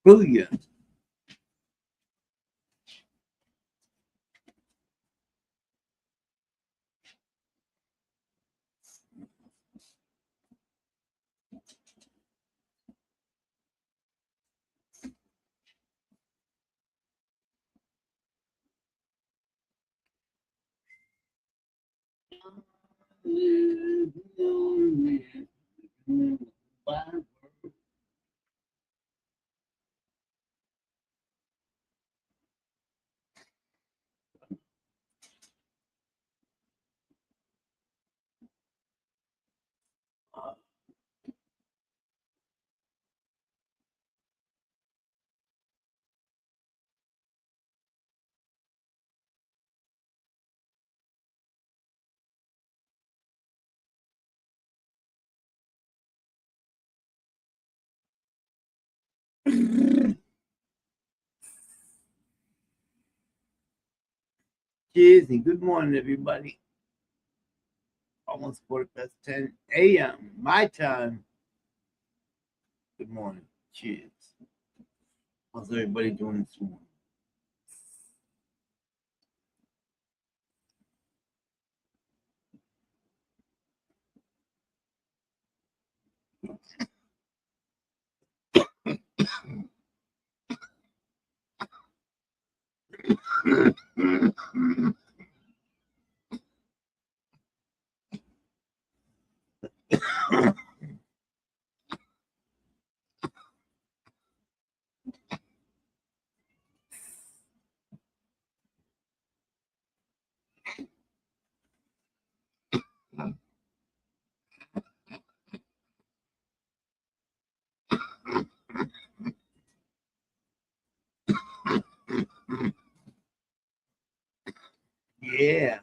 Booyah. Cheers and good morning, everybody. Almost 10 a.m. my time. Good morning. Cheers. How's everybody doing this morning? Yeah.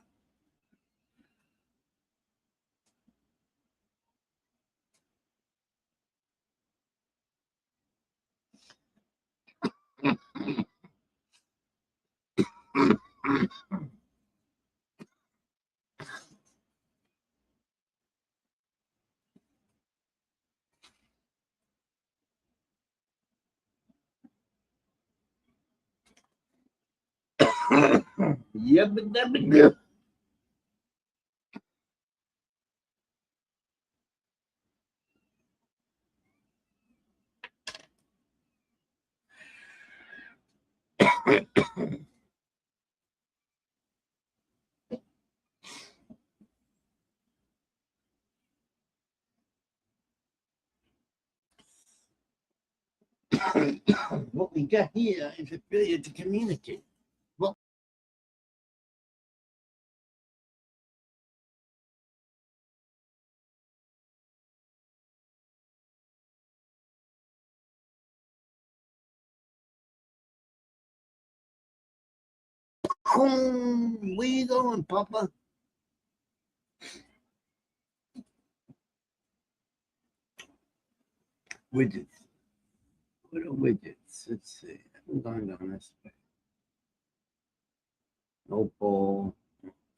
Yep, yep. What we got here is a failure to communicate. Well, where you going, Papa? Widgets. What are widgets? Let's see. I'm going down this way. No ball.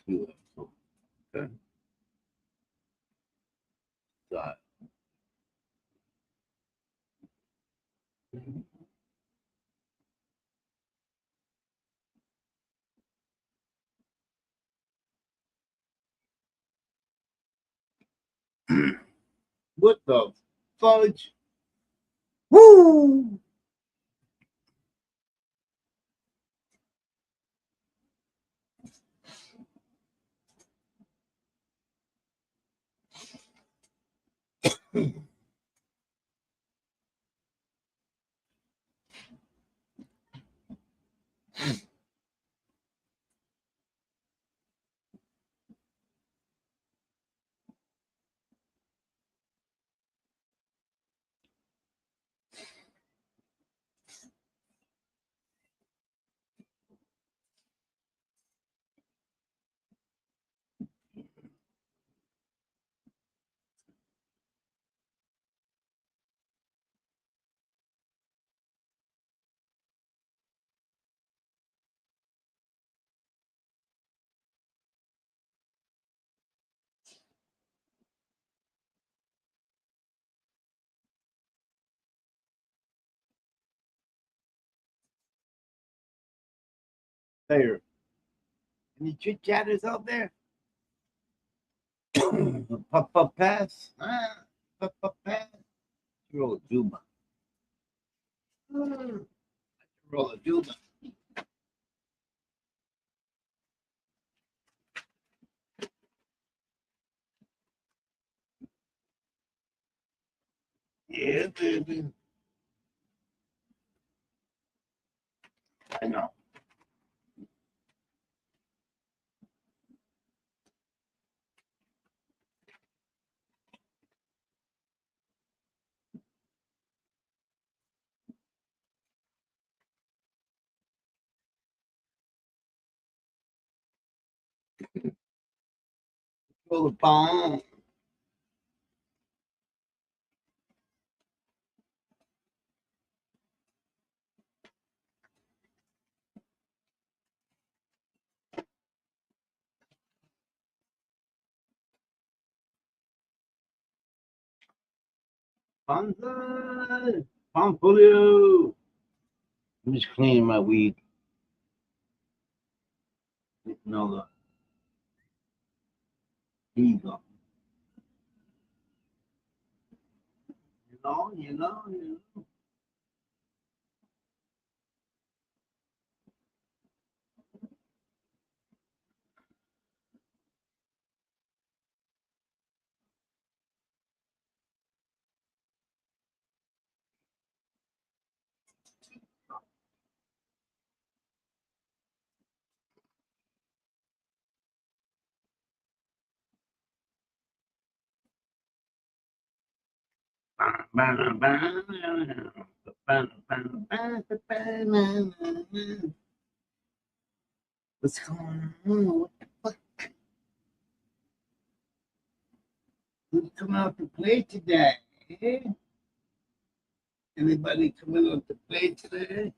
Okay. Got it. What the fudge? Woo! There. Any chit chatters out there? Papa pass. Papa pass. Roll a Juba. Roll a Juba. Yeah, baby. I know. Roll the palm. Panza. Pampolio. I'm just cleaning my weed. No, the eagle. You know. What's going on? What the fuck? Who's coming out to play today? Eh? Anybody coming out to play today?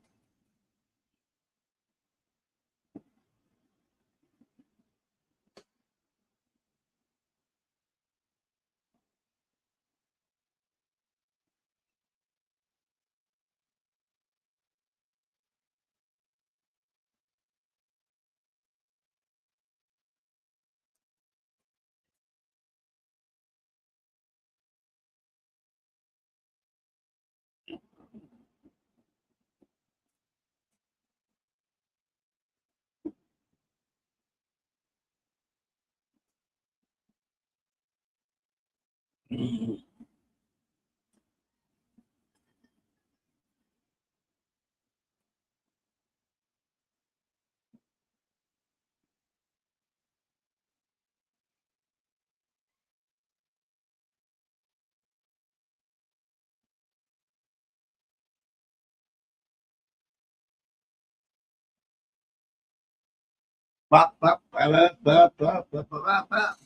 Bop, bop, bop, bop, bop, bop, bop, bop.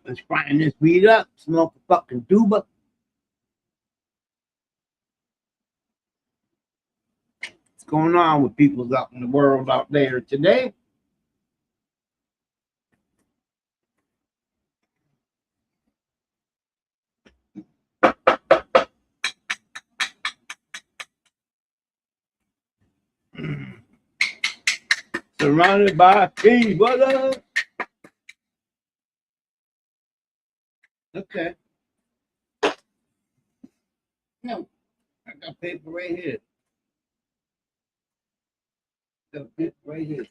Let's frying this weed up, smoke a fucking tuba. What's going on with people out in the world out there today? Surrounded by trees, what up? Okay. No, I got paper right here. Got paper right here.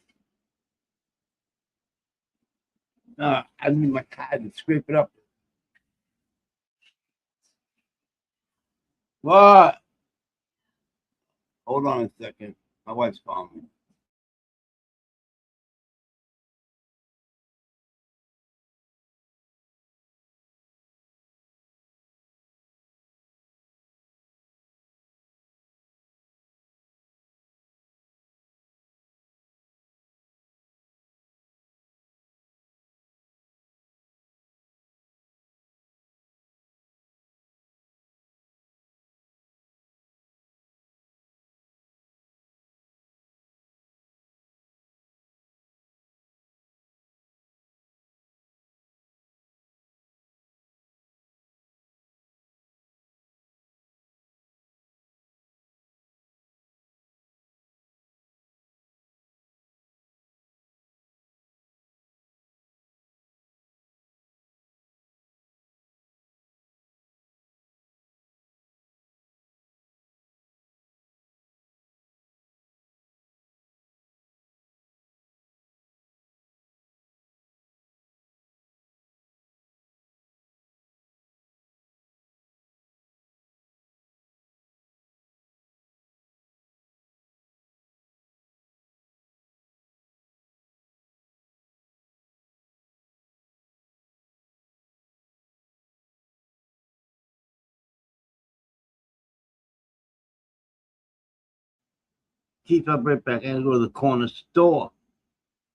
I need my card to scrape it up. What? Hold on a second. My wife's calling me. Keep up right back. I gotta go to the corner store.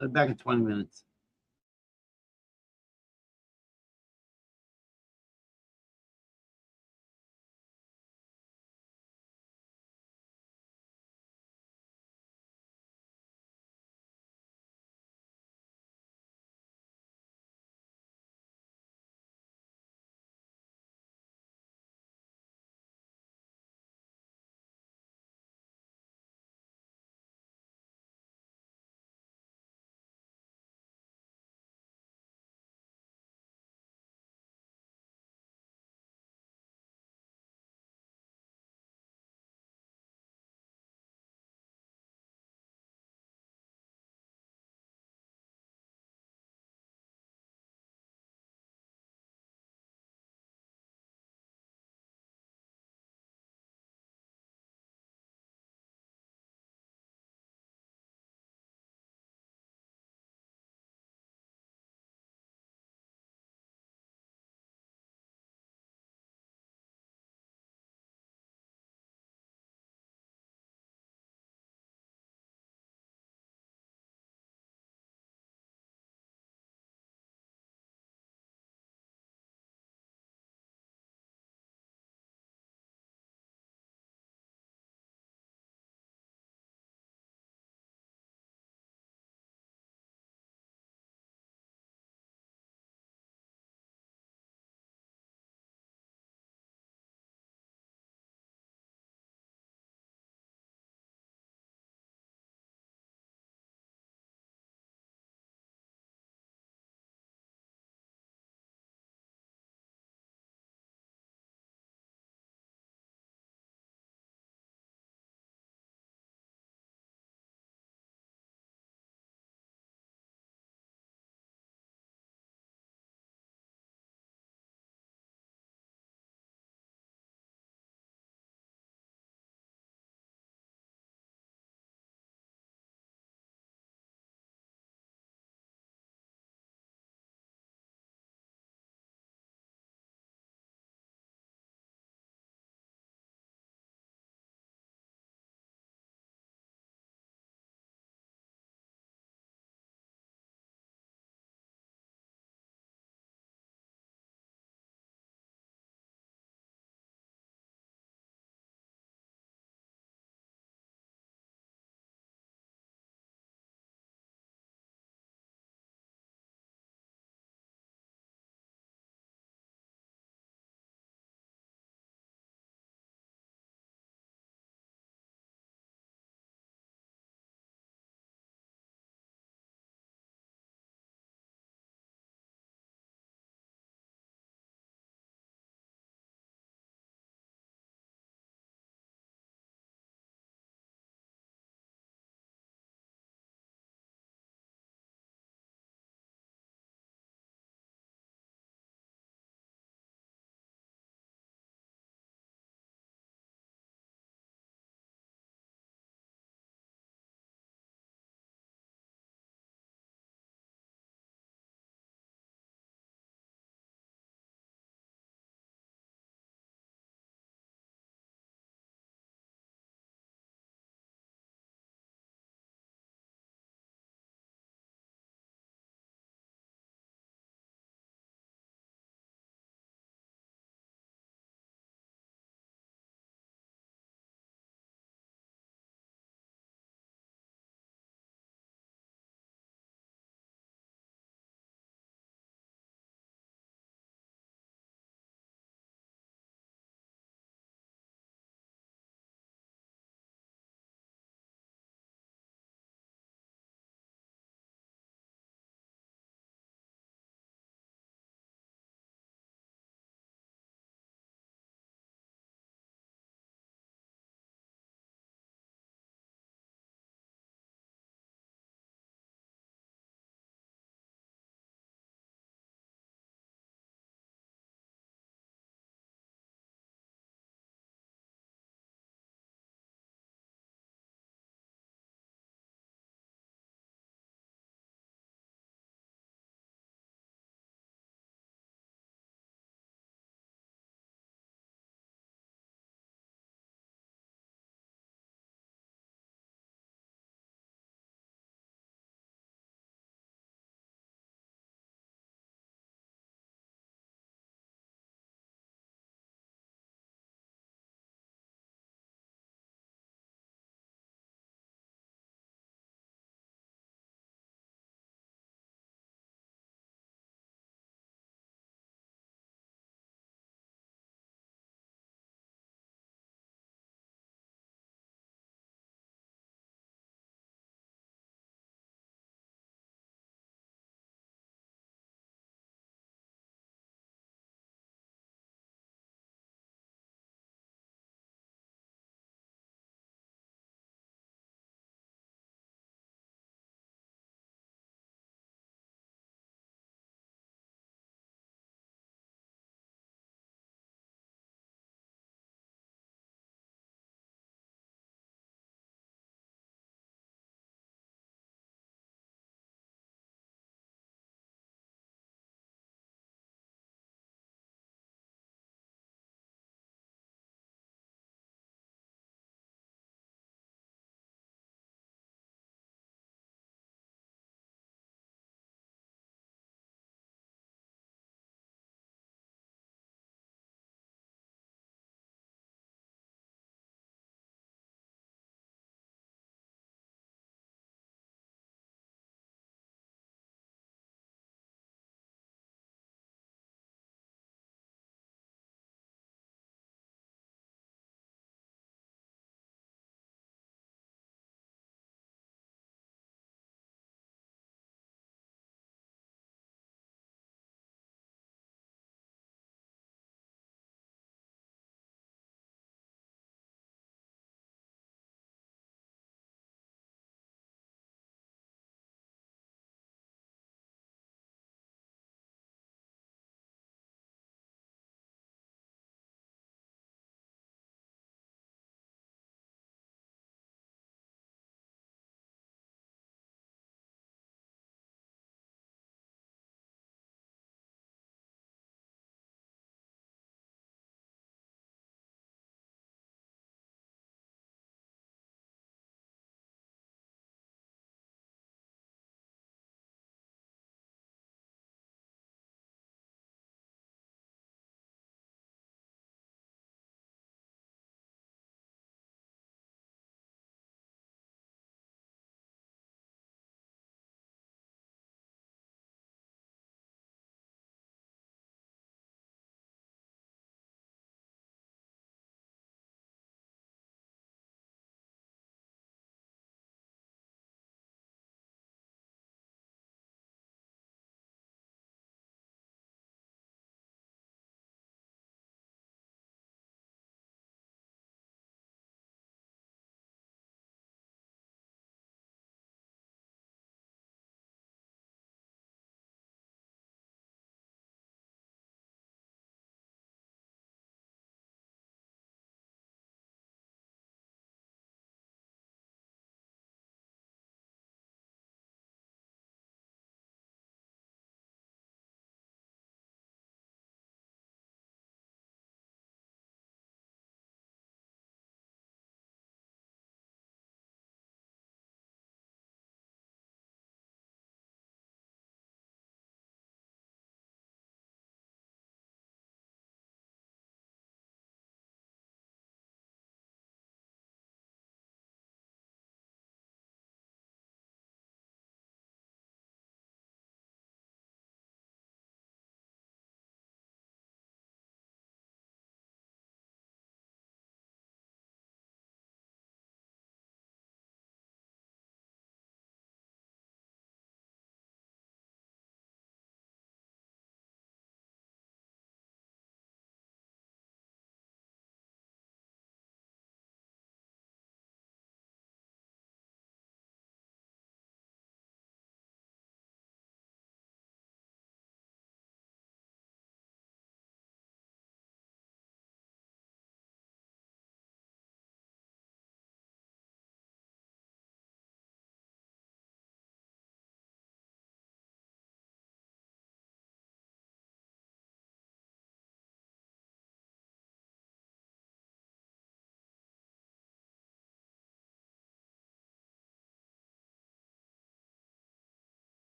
I'll be back in 20 minutes.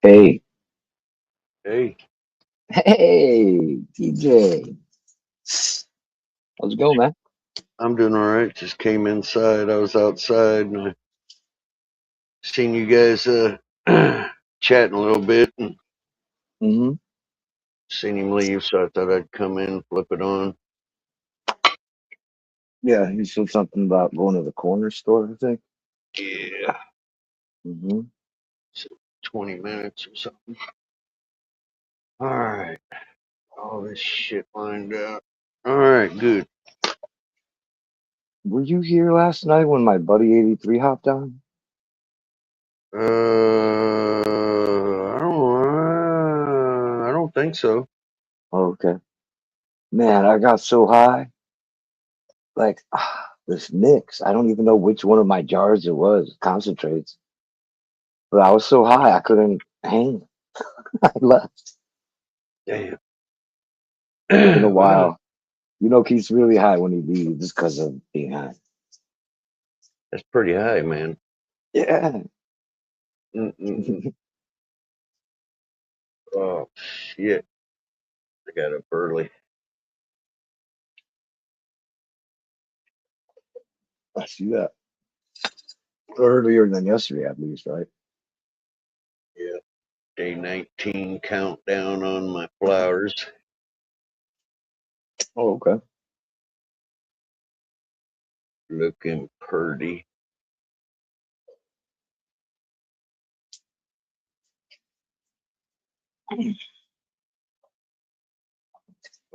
Hey, Hey, hey, DJ. How's it going, man? I'm doing all right. Just came inside. I was outside and I seen you guys chatting a little bit and hmm seen him leave, so I thought I'd come in, flip it on. Yeah, you said something about going to the corner store, I think. Yeah, hmm so 20 minutes or something. All right, all this shit lined up. All right, good. Were you here last night when my buddy 83 hopped on? I don't think so. Oh, okay. Man, I got so high. Like, this mix. I don't even know which one of my jars it was, concentrates. But I was so high, I couldn't hang. I left. Damn. Been a Well, while. You know, Keith's really high when he leaves just because of being high. that's pretty high, man. Yeah. Mm-mm-mm. Oh shit! I got up early. I see that. Earlier than yesterday, at least, right? Yeah. Day 19 countdown on my flowers. Oh, okay. Looking pretty.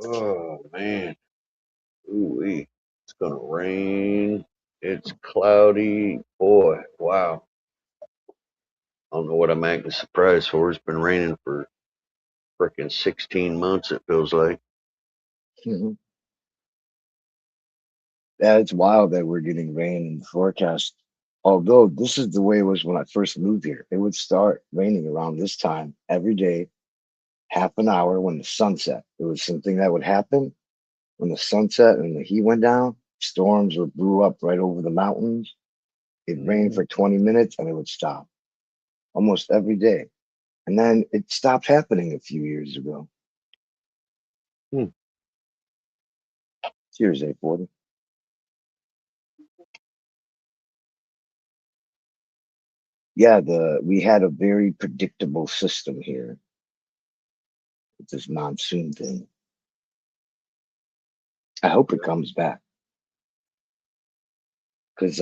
Oh man. Ooh it's gonna rain. It's cloudy. Boy, wow. I don't know what I'm acting surprised for. It's been raining for freaking 16 months, it feels like. Mhm. Yeah, it's wild that we're getting rain in the forecast. Although this is the way it was when I first moved here. It would start raining around this time every day, half an hour when the sun set. It was something that would happen when the sun set and the heat went down. Storms would blew up right over the mountains. It rained Hmm. for 20 minutes and it would stop almost every day. And then it stopped happening a few years ago. Hmm. Cheers, 840. Yeah, the we had a very predictable system here with this monsoon thing. I hope it comes back because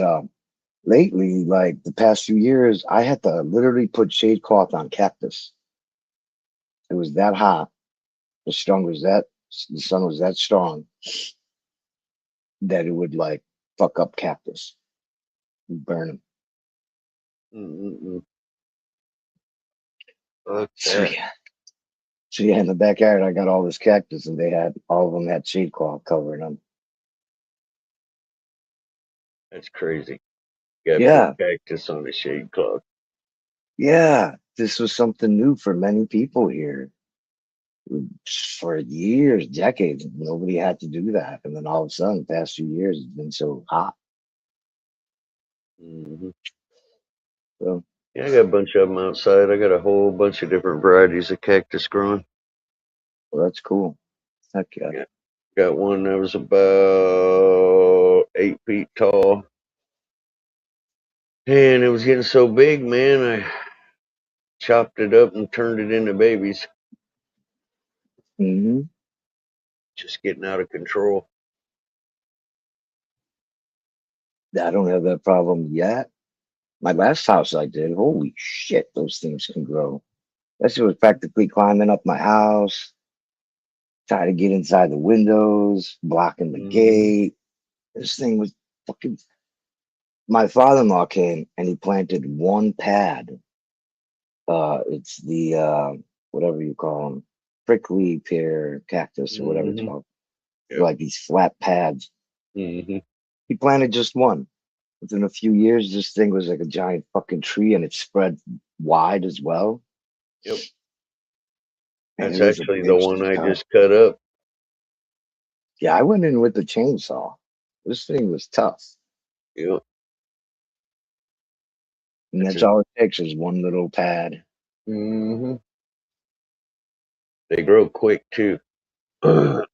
lately, like the past few years, I had to literally put shade cloth on cactus. It was that hot. The sun was that strong that it would like fuck up cactus, and burn them. Mm-mm-mm. Fuck So that. yeah, so yeah, in the backyard, I got all this cactus, and they had all of them had shade cloth covering them. That's crazy. Gotta put Yeah, cactus on a shade cloth. yeah, this was something new for many people here. For years, decades, nobody had to do that. And then all of a sudden, the past few years, it's been so hot. Hmm. So, Yeah, I got a bunch of them outside. I got a whole bunch of different varieties of cactus growing. well, that's cool. Heck yeah. Yeah. Got one that was about 8 feet tall. And it was getting so big, man, I chopped it up and turned it into babies. hmm Just getting out of control. I don't have that problem yet. My last house I did, holy shit, those things can grow. That shit was practically climbing up my house, trying to get inside the windows, blocking the Hmm. gate. This thing was fucking. My father-in-law came and he planted one pad. It's the whatever you call them, prickly pear cactus or whatever it's Hmm. called. Yep. Like these flat pads. Hmm. He planted just one. Within a few years, this thing was like a giant fucking tree, and it spread wide as well. Yep. And it That's was a actually the bitch one to I cut. just cut up. Yeah, I went in with the chainsaw. This thing was tough, Yep. and That's that's a all it takes is one little pad. Hmm. They grow quick too. At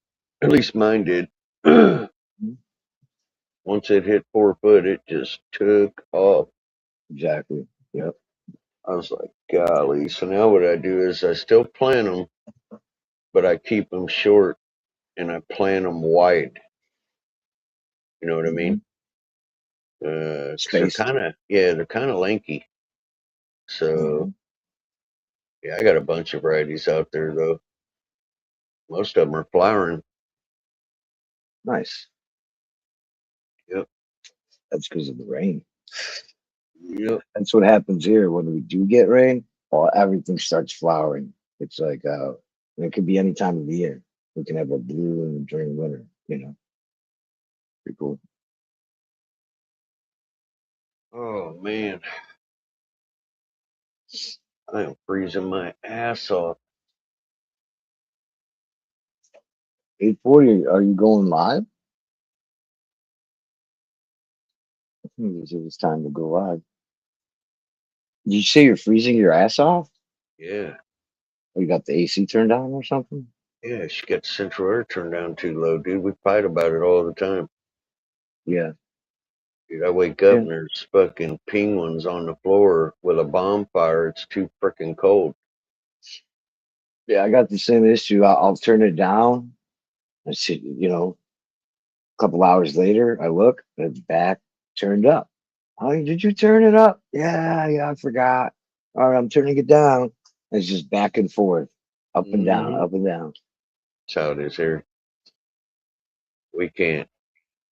least mine did. Once it hit 4 foot, it just took off. Exactly. Yep. I was like, golly. So now what I do is I still plant them, but I keep them short and I plant them wide. You know what I Hmm. mean? 'Cause they're Spaced. kind of, yeah, they're kind of lanky. So Hmm. yeah, I got a bunch of varieties out there though. Most of them are flowering. Nice. Yep. That's because of the rain. Yep. That's what happens here when we do get rain. All everything starts flowering. It's like and it could be any time of the year. We can have a bloom during winter. Pretty cool. Oh man, I am freezing my ass off. 8:40. Are you going live? I think it's time to go live. Did you say you're freezing your ass off? Yeah. Or you got the AC turned on or something? Yeah, she got the central air turned down too low, dude. We fight about it all the time. Yeah. Dude, I wake up Yeah. and there's fucking penguins on the floor with a bonfire. It's too freaking cold. Yeah, I got the same issue. I'll turn it down. I see, a couple hours later, I look, and it's back turned up. Oh, did you turn it up? Yeah, I forgot. All right, I'm turning it down. It's just back and forth, up and down, Hmm. up and down. That's how it is here. We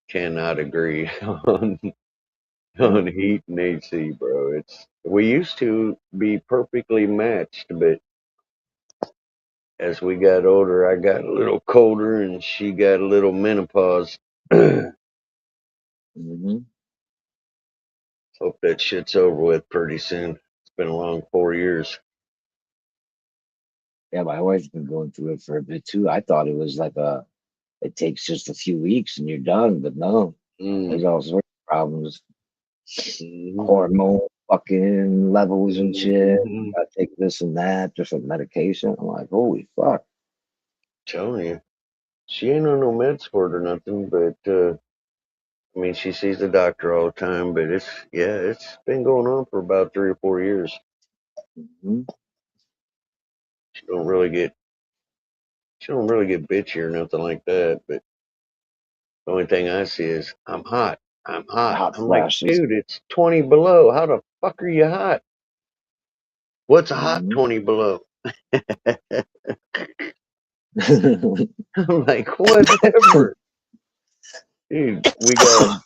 cannot agree Yeah. on heat and AC, bro. We used to be perfectly matched, but as we got older, I got a little colder and she got a little menopause. Hope Hmm. that shit's over with pretty soon. It's been a long 4 years. Yeah, my wife's been going through it for a bit too. I thought it was like it takes just a few weeks and you're done, but no, Mm. there's all sorts of problems, Hmm. hormone fucking levels and shit. Hmm. I take this and that, different medication. I'm like, holy fuck. Telling you, she ain't on no meds for it or nothing, but I mean, she sees the doctor all the time. But it's been going on for about 3 or 4 years. Mhm. She don't really get she don't really get bitchy or nothing like that. But the only thing I see is I'm hot. I'm hot. Hot I'm like, flashes. dude, it's 20 below. How the fuck are you hot? What's a hot Mhm. 20 below? I'm like, whatever. Dude, we got,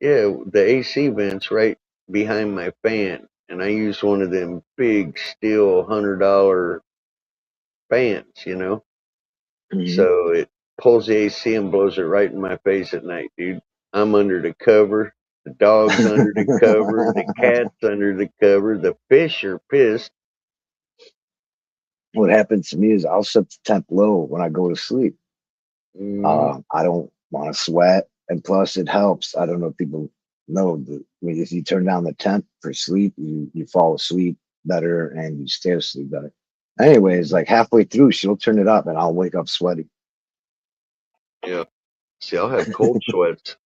yeah, the AC vents right behind my fan. And I use one of them big steel $100 fans. Mhm. So it pulls the AC and blows it right in my face at night, dude. I'm under the cover. The dog's under the cover. The cat's under the cover. The fish are pissed. What happens to me is I'll set the temp low when I go to sleep. Mm, I don't want to sweat, and plus it helps. I don't know if people know that if you turn down the temp for sleep, you fall asleep better and you stay asleep better. Anyways, like halfway through, she'll turn it up and I'll wake up sweaty. yeah. See, I'll have cold sweats.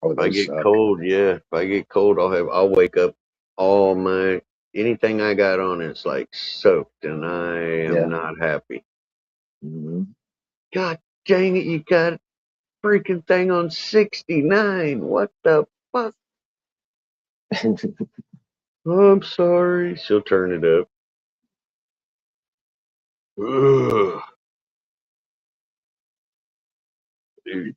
Oh, If I those get suck. cold, yeah. If I get cold, I'll wake up all my anything I got on is like soaked, and I am Yeah. not happy. Hmm. God dang it! You got freaking thing on 69. What the fuck? Oh, I'm sorry. She'll turn it up. Ugh, dude,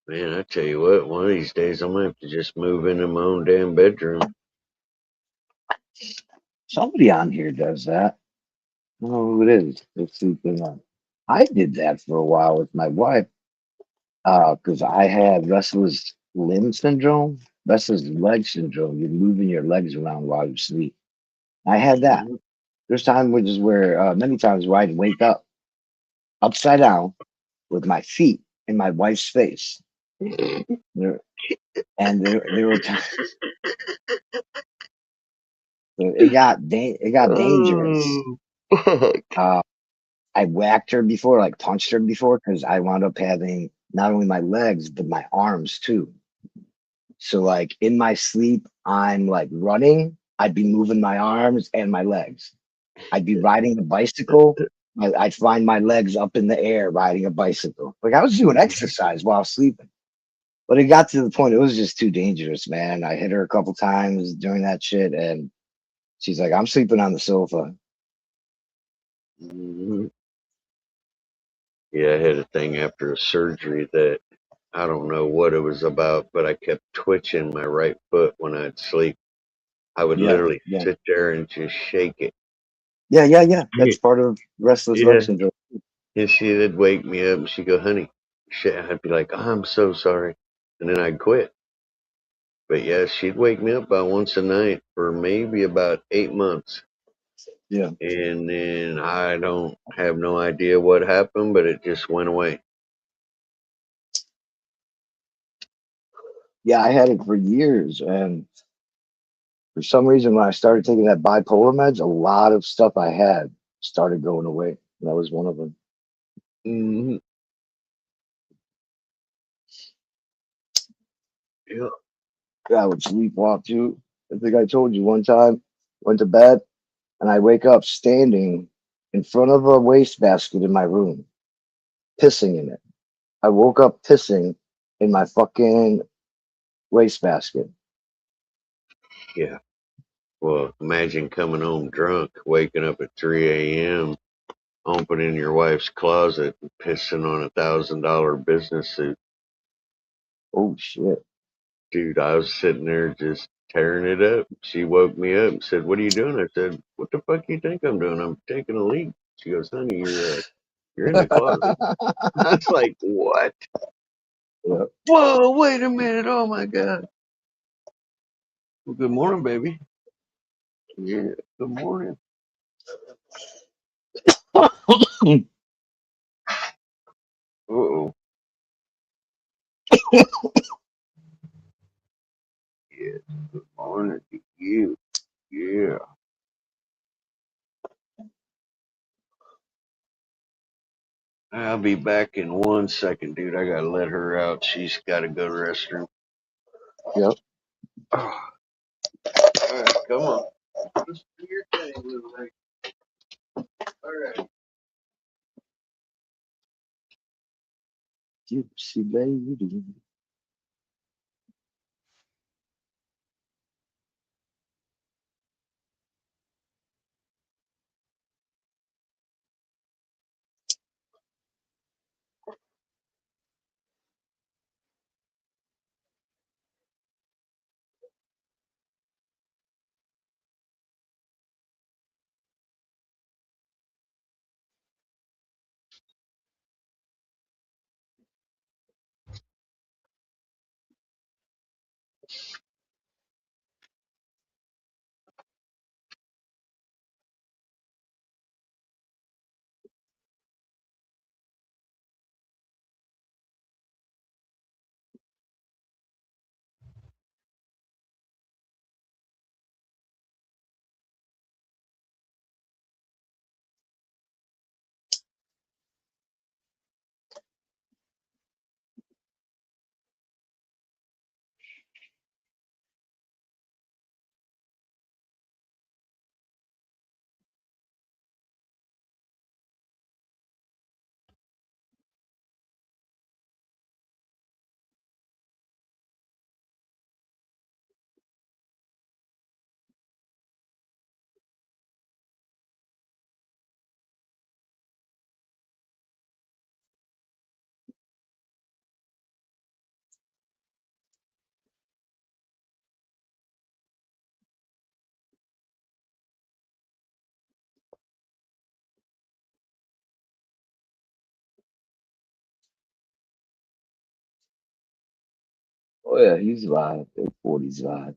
man, I tell you what, one of these days I'm gonna have to just move into my own damn bedroom. Somebody on here does that. I don't know who it is. They're sleeping on. I did that for a while with my wife because I had restless limb syndrome, restless leg syndrome. You're moving your legs around while you sleep. I had that. Mhm. There's times where many times where I'd wake up upside down with my feet in my wife's face. There, and there were times it got dangerous. Oh, fuck. Uh, I whacked her before, like punched her before, because I wound up having not only my legs but my arms too. So like in my sleep, I'm like running. I'd be moving my arms and my legs. I'd be riding a bicycle. I'd find my legs up in the air riding a bicycle. Like I was doing exercise while sleeping. But it got to the point it was just too dangerous, man. I hit her a couple times during that shit, and she's like, "I'm sleeping on the sofa." Mhm. Yeah, I had a thing after a surgery that I don't know what it was about, but I kept twitching my right foot when I'd sleep. I would Yeah, literally yeah, sit there and just shake it. yeah. That's part of restless leg Yeah. syndrome. And she'd wake me up and she'd go, honey, shit. I'd be like, I'm so sorry. And then I'd quit. But yeah, she'd wake me up about once a night for maybe about 8 months. Yeah, And then I don't have no idea what happened, but it just went away. yeah. I had it for years, and for some reason, when I started taking that bipolar meds, a lot of stuff I had started going away. That was one of them. Hmm. Yeah. I would sleepwalk too. I think I told you one time, went to bed, and I wake up standing in front of a wastebasket in my room, pissing in it. I woke up pissing in my fucking wastebasket. Yeah. Well, imagine coming home drunk, waking up at 3 a.m., opening your wife's closet and pissing on $1,000 business suit. Oh shit. Dude, I was sitting there just tearing it up. She woke me up and said, "What are you doing?" I said, "What the fuck you think I'm doing? I'm taking a leak." She goes, "Honey, you're in the closet." I was like, "What? Yeah. Whoa, wait a minute! Oh my god!" Well, good morning, baby. Yeah, good morning. Uh-oh. Yeah, good morning to you. Yeah. I'll be back in 1 second, dude. I gotta let her out. She's gotta go to the restroom. Yep. Oh, all right, come on. Just do your thing, little lady. All right. Gypsy lady. Oh yeah, he's live. Big 40s live.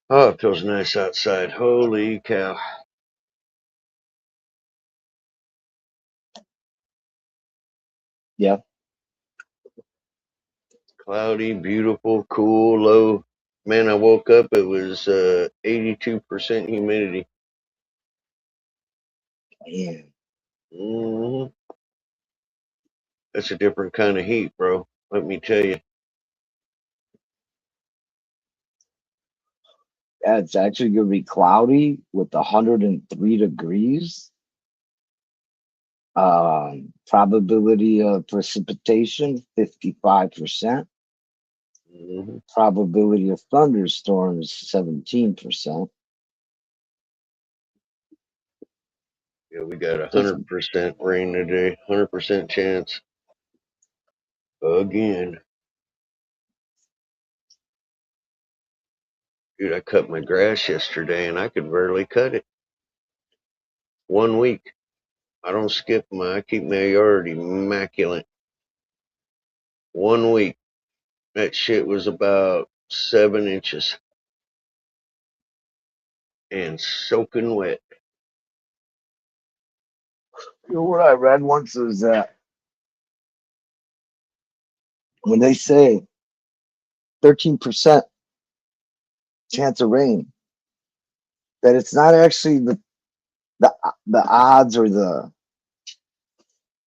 Oh, it feels nice outside. Holy cow. Yeah. Cloudy, beautiful, cool, low. Man, I woke up, it was 82% humidity. Man. hmm That's a different kind of heat, bro. Let me tell you. Yeah, it's actually going to be cloudy with 103 degrees. Probability of precipitation 55%. hmm Probability of thunderstorms 17%. Yeah, we got Just 100% rain today. 100% chance. Again. Dude, I cut my grass yesterday and I could barely cut it. 1 week. I don't skip I keep my yard immaculate. 1 week. That shit was about 7 inches and soaking wet. you know what I read once is that when they say 13% chance of rain, that it's not actually the the odds or the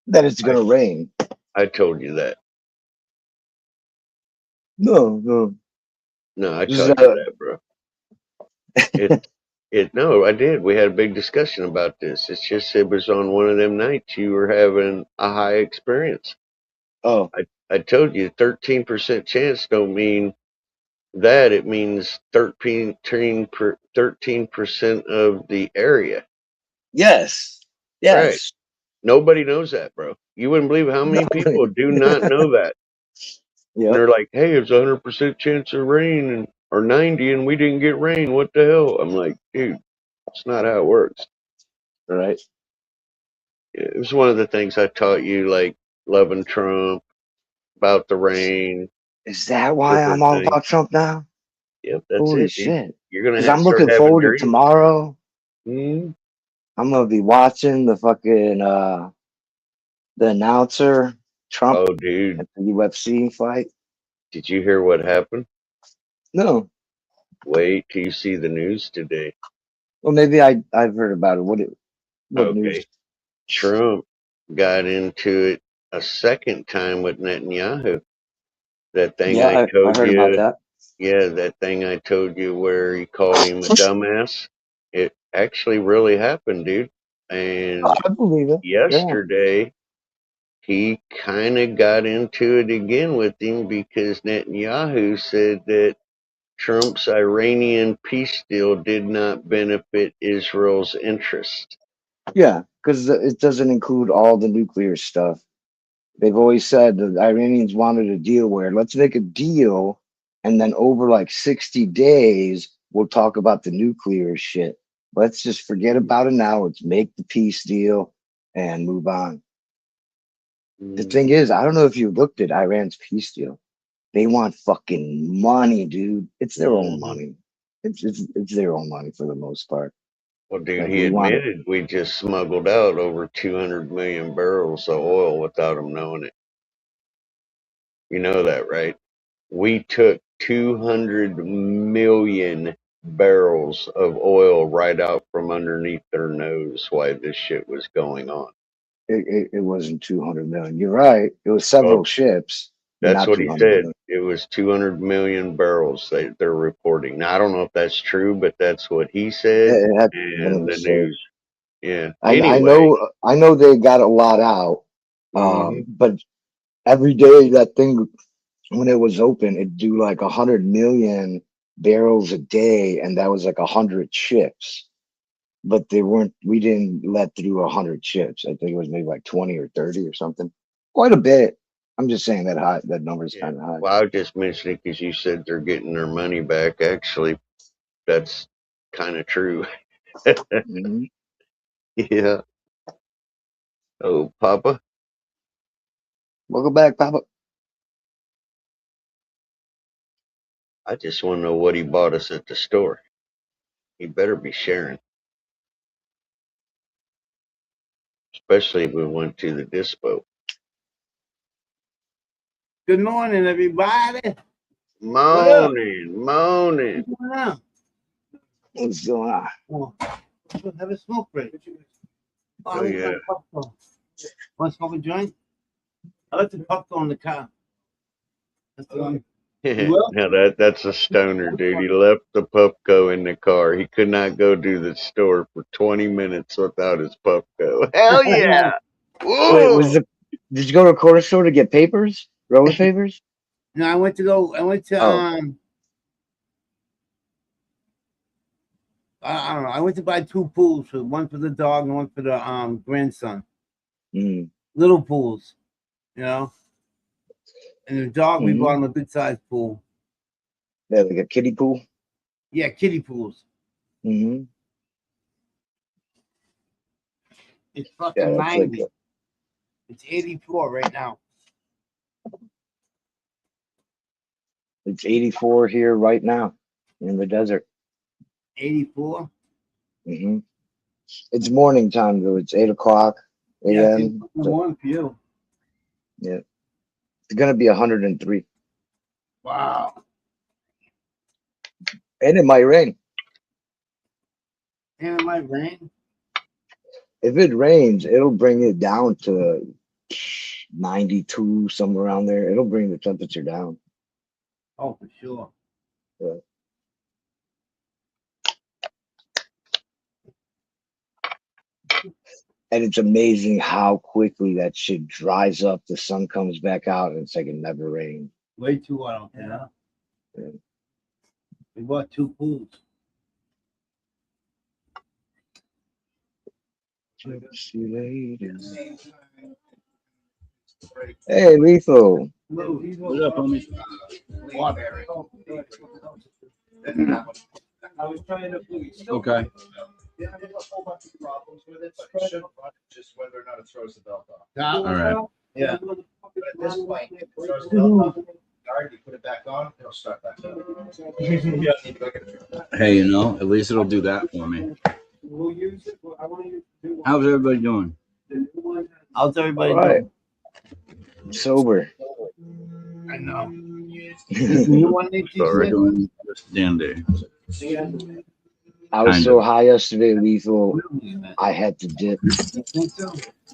that it's I gonna rain. I told you that. No, no. No, I This is taught you that, bro. It no, I did. We had a big discussion about this. It's just it was on one of them nights you were having a high experience. oh I told you 13% chance don't mean that, it means 13% of the area. yes, Right. yes. Nobody knows that, bro. You wouldn't believe how No. many people do not know that. And Yep. they're like, hey, it's 100% chance of rain and or 90 and we didn't get rain. What the hell? I'm like, dude, it's not how it works. Right. It was one of the things I taught you, like loving Trump, about the rain, Is that why I'm different all things. about Trump now? Yep, that's Holy it, dude. shit! You're gonna Because have I'm to start looking having forward to dreams. tomorrow. Mm, I'm gonna be watching the fucking the announcer Trump oh, dude, at the UFC fight. did you hear what happened? No. Wait till you see the news today. Well, maybe I've heard about it. What news? Okay, Trump got into it a second time with Netanyahu. That thing Yeah, I I told heard about you, that. yeah, that thing I told you where he called him a dumbass. It actually really happened, dude. And I believe it. Yeah. yesterday, he kind of got into it again with him because Netanyahu said that Trump's Iranian peace deal did not benefit Israel's interest. Yeah, because it doesn't include all the nuclear stuff. They've always said the Iranians wanted a deal where let's make a deal, and then over like 60 days, we'll talk about the nuclear shit. Let's just forget about it now. Let's make the peace deal and move on. The thing Mhm. is, I don't know if you looked at Iran's peace deal. They want fucking money, dude. It's their own Mhm. money. It's their own money for the most part. Well, dude, Like he we want it. admitted we just smuggled out over 200 million barrels of oil without him knowing it. You know that, right? We took 200 million barrels of oil right out from underneath their nose while this shit was going on. It wasn't 200 million. You're right. It was several Well, ships, but that's not what he 200 said. million. It was 200 million barrels they're reporting. Now, I don't know if that's true, but that's what he said It had been a and the mistake. news. Yeah. I Anyway. know they got a lot out. hmm But every day that thing when it was open, it'd do like 100 million barrels a day, and that was like 100 ships. But they weren't. We didn't let through 100 ships. I think it was maybe like 20 or 30 or something. Quite a bit. I'm just saying that high. That number is Yeah. kind of high. Well, I just mentioned it because you said they're getting their money back. Actually, that's kind of true. Mhm. Yeah. Oh, Papa, Welcome back, Papa. I just want to know what he bought us at the store. He better be sharing. Especially if we went to the dispo. Good morning, everybody. Morning. What's going on? What's going on? Oh, let's have a smoke break. Oh, yeah. Want to smoke a joint? I left the popcorn in the car. That's the one. Now that's a stoner, dude. He left the Pupco in the car. He could not go to the store for 20 minutes without his Pupco. Hell yeah! Wait, Whoa! did you go to a corner store to get papers? Road papers? No, I went to Oh. I don't know. I went to buy 2 pools, one for the dog and one for the grandson. Mm. Little pools, you know. And the dog, we bought him a good sized pool. Yeah, like a kiddie pool. Yeah, kiddie pools. Mm-hmm. It's fucking Yeah, 90. It's 84 right now. It's 84 here right now in the desert. 84. Mm-hmm. It's morning time though. It's 8 o'clock a.m. Good morning for you. Yeah, it's gonna be 103, Wow. and it might rain. And it might rain. If it rains, it'll bring it down to 92, somewhere around there. It'll bring the temperature down. Oh, for sure. Yeah. And it's amazing how quickly that shit dries up. The sun comes back out, and it's like it never rained. Way too hot out there. Yeah. We bought 2 pools. See you later. Hey, Lethal. What's up, homie? I was trying to Okay. Yeah, I have a whole bunch of problems with it, but it should run just whether or not it throws the belt off. All right. Yeah. But at this point, if it throws the belt off, you put it back on, it'll start back up. Yeah, need to go get it. Hey, you know, at least it'll do that for me. We'll use it. I want to use the new one. How's everybody doing? The new one. How's everybody All right. doing? Sober. I know. You want to Sorry. Doing just dandy. I was Kind so of. high yesterday, Lethal. I had to dip.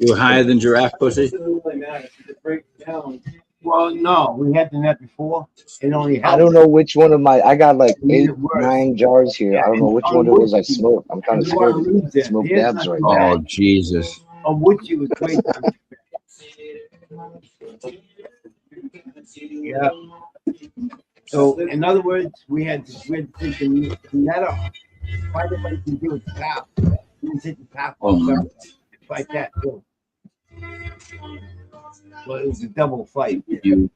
You were higher than giraffe pussy? It doesn't really matter. If it breaks down. Well, no, we had the net before. It only I don't know which one of I got like Made 8, it worse. 9 jars here. Yeah, I don't know and which on one it was I whiskey. smoked. I'm kind of You wanna scared lose to it. smoke Here's dabs not right too now. Oh, Jesus. On which you was great. Yeah. So, in other words, we had to take the net off. Why did we do it tap? We didn't take the tap Oh, off. no. Fight that too. Well, it was a double fight. You.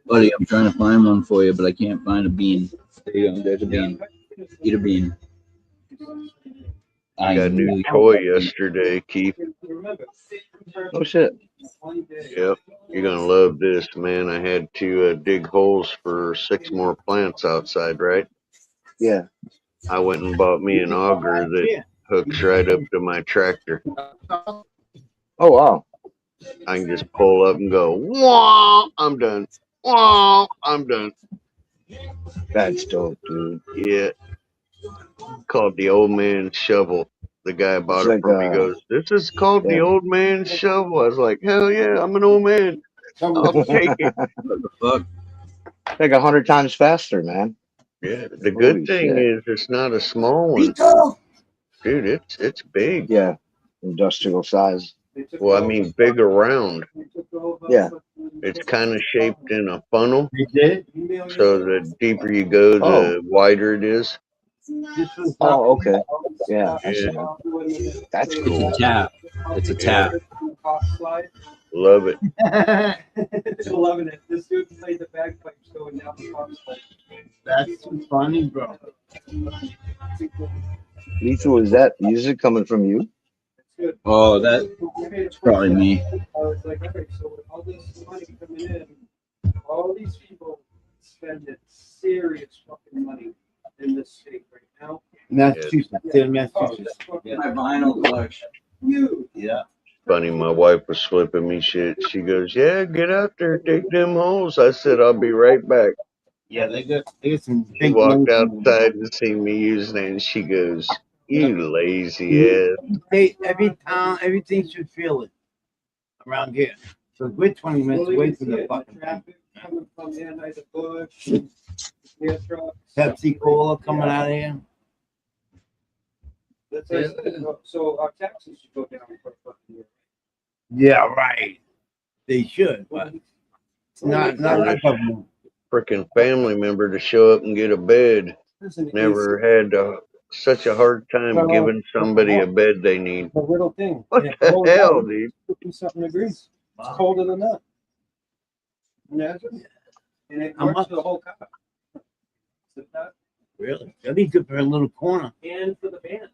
Buddy, I'm trying to find one for you, but I can't find a bean. There you go. There's a bean. Eat a bean. I Got a knew new you toy would. yesterday, Keith. Oh shit. Yep. You're going to love this, man. I had to dig holes for 6 more plants outside, right? Yeah. I went and bought me an auger that hooks right up to my tractor. Oh wow. I can just pull up and go, wah, I'm done. Wah, I'm done. That's dope, dude. Yeah. Called the old man's shovel. The guy bought It's it like for me. He goes, this is called the yeah. old man's shovel. I was like, hell yeah, I'm an old man. I'll take it. What the fuck? Like 100 times faster, man. Yeah. The Holy good thing shit. is it's not a small one. Dude, it's big. Yeah. Industrial size. Well, I mean, big around. Yeah. It's kind of shaped in a funnel. You did? So the deeper you go, the wider it is. Oh, okay. Yeah. I see Yeah. that. That's It's cool. a tap. It's a tap. Love it. Loving it. This dude played the bagpipes going down the pop slide. That's funny, bro. Lethal, is that music coming from you? Good. Oh, that's probably me. I was like, okay, so with all this money coming in, all these people spending serious fucking money in this state right now. Massachusetts, state of Massachusetts. My vinyl collection. Huge. Yeah. Funny, my wife was flipping me shit. She goes, "Yeah, get out there, dig them holes." I said, "I'll be right back." Yeah, they got some She big walked holes. outside and seen me using it, and she goes, "You lazy ass." Every town, everything should feel it around here. So we're 20 minutes away from the fucking thing. traffic coming from the Anheuser-Busch, beer trucks. Pepsi Cola coming out of here. That's like, so our taxes should go down for a fucking year. Yeah, right. They should, but it's not our government. Freaking family member to show up and get a bed. Listen, Never had such a hard time giving somebody a bed they need. the little thing. What and it the blows hell, out dude? 50-something degrees. It's colder than that. Imagine. And it How works much? for the whole car. Is that- Really? That'd be good for a little corner. And for the band.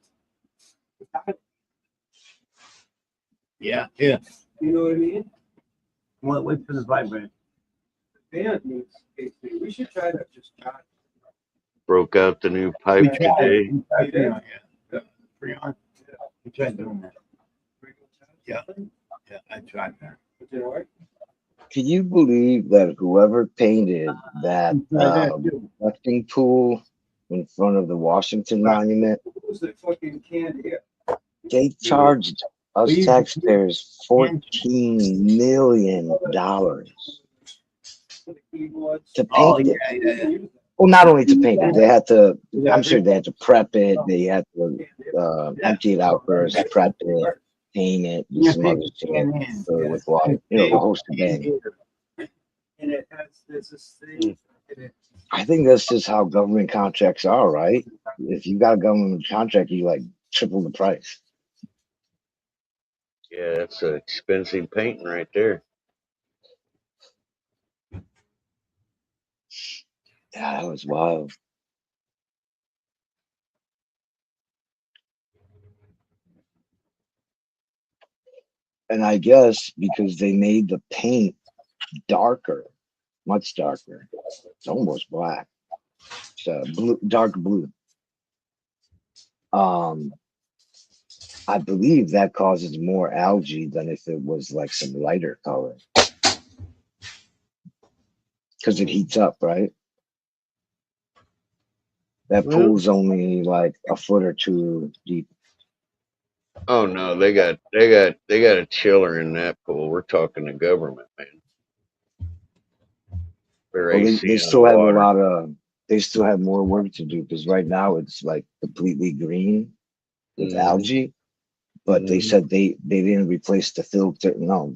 Yeah, yeah. You know what I mean? Wait for the vibrant. The band needs AC. We should try to just charge. Broke out the new pipe We tried. today. We tried doing it, yeah. Freon. We tried doing that. Yeah. Yeah, I tried that. But you know what? Can you believe that whoever painted that reflecting pool in front of the Washington Monument, What was the fucking can here? they charged us taxpayers $14 million For the keyboards. to Oh, paint it. yeah, yeah. Well, not only to paint it, they had to, I'm sure they had to prep it, they had to empty it out first, prep it, paint it, do some other shit, fill it with water, the whole shebang. And it has, there's this thing. and it- I think that's just how government contracts are, right? If you got a government contract, you like triple the price. Yeah, that's an expensive painting right there. Yeah, that was wild. And I guess because they made the paint darker, much darker, it's almost black. It's blue, dark blue. I believe that causes more algae than if it was like some lighter color. Because it heats up, right? That Well- pool's only like a foot or two deep. Oh no, they got a chiller in that pool. We're talking the government, man. They're Well, AC they in still the have water. a lot of, they still have more work to do because right now it's like completely green with Mhm. algae. But they Mhm. said they didn't replace the filter. No,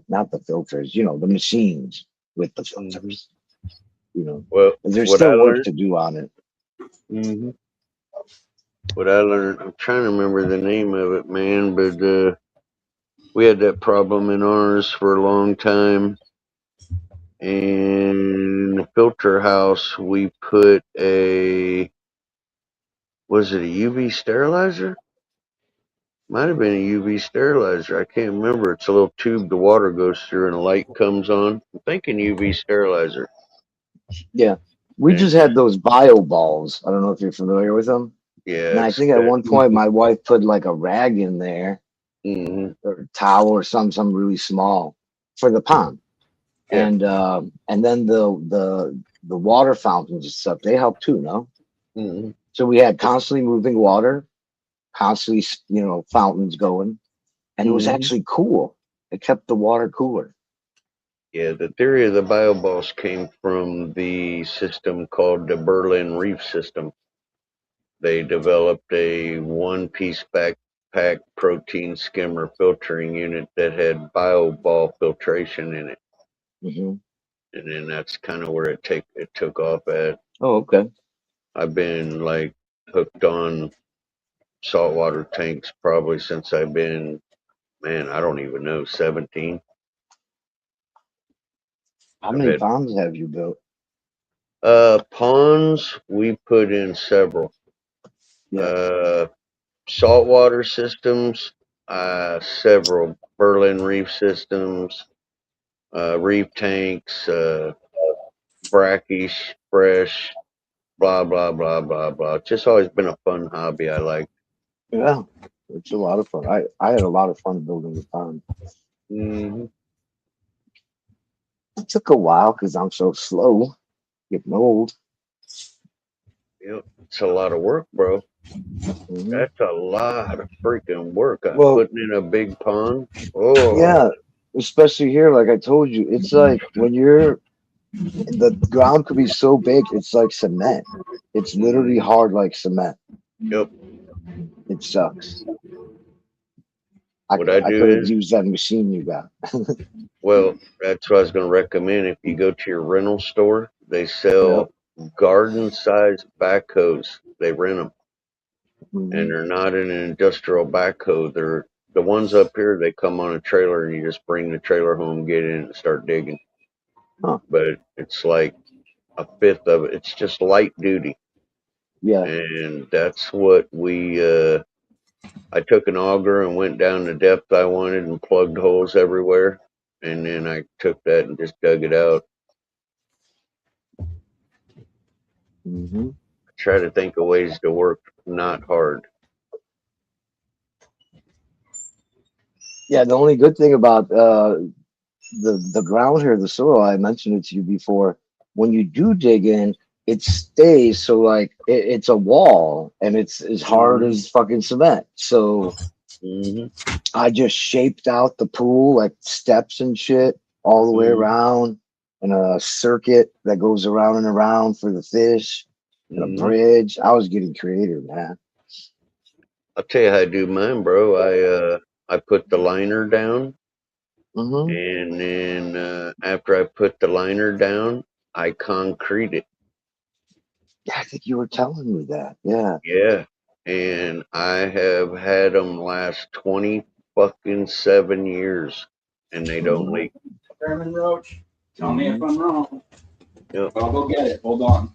not the filters. The machines with the filters. Well, There's what I still work learned. to do on it. hmm What I learned, I'm trying to remember the name of it, man, but we had that problem in ours for a long time. In the filter house, we put was it a UV sterilizer? Might have been a UV sterilizer. I can't remember. It's a little tube the water goes through and a light comes on. I'm thinking UV sterilizer. Yeah. We Okay. just had those bio balls. I don't know if you're familiar with them. Yeah. And I think at one point my wife put like a rag in there hmm or a towel or something really small for the pond. Yeah. And then the water fountains and stuff, they help too, no? hmm So we had constantly moving water, constantly, fountains going, and it was Mhm. actually cool. It kept the water cooler. Yeah, the theory of the bioballs came from the system called the Berlin Reef System. They developed a one-piece backpack protein skimmer filtering unit that had bioball filtration in it, Hmm. and then that's kind of where it took off at. Oh, okay. I've been like hooked on saltwater tanks probably since I've been, man, I don't even know, 17. How I've many had ponds have you built? ponds. We put in several. Yeah. Saltwater systems, several Berlin reef systems, reef tanks, brackish, fresh, blah, blah, blah, blah, blah. It's just always been a fun hobby I like. Yeah, it's a lot of fun. I had a lot of fun building the pond. Hmm. It took a while because I'm so slow, getting old. Yep. It's a lot of work, bro. Mhm. That's a lot of freaking work. Well, Putting in a big pond. Oh, yeah, especially here, like I told you, it's like when the ground could be so big, it's like cement. It's literally hard like cement. yep. It sucks. What I I do could have is, used that machine you got. well, that's what I was going to recommend. If you go to your rental store, they Yep. sell garden-sized backhoes. They rent them, and Mhm. they're not in an industrial backhoe. They're the ones up here. They come on a trailer, and you just bring the trailer home, get in, and start digging. Huh. But it's like a fifth of it. It's just light duty, Yeah. and that's what we. I took an auger and went down the depth I wanted and plugged holes everywhere, and then I took that and just dug it out. Hmm. Try to think of ways to work not hard. Yeah. The only good thing about the ground here, the soil, I mentioned it to you before. When you do dig in, it stays. So like it's a wall, and it's as hard Hmm. as fucking cement. So Hmm. I just shaped out the pool like steps and shit all the way Hmm. around, and a circuit that goes around and around for the fish, and a Hmm. bridge. I was getting creative, man. I'll tell you how I do mine, bro. I put the liner down, Hmm. and then after I put the liner down, I concrete it. Yeah, I think you were telling me that. Yeah. Yeah, and I have had them last 27 years, and they don't Mhm. leak. Chairman Roach, tell me if Mhm. I'm wrong. Yep. I'll go get it. Hold on.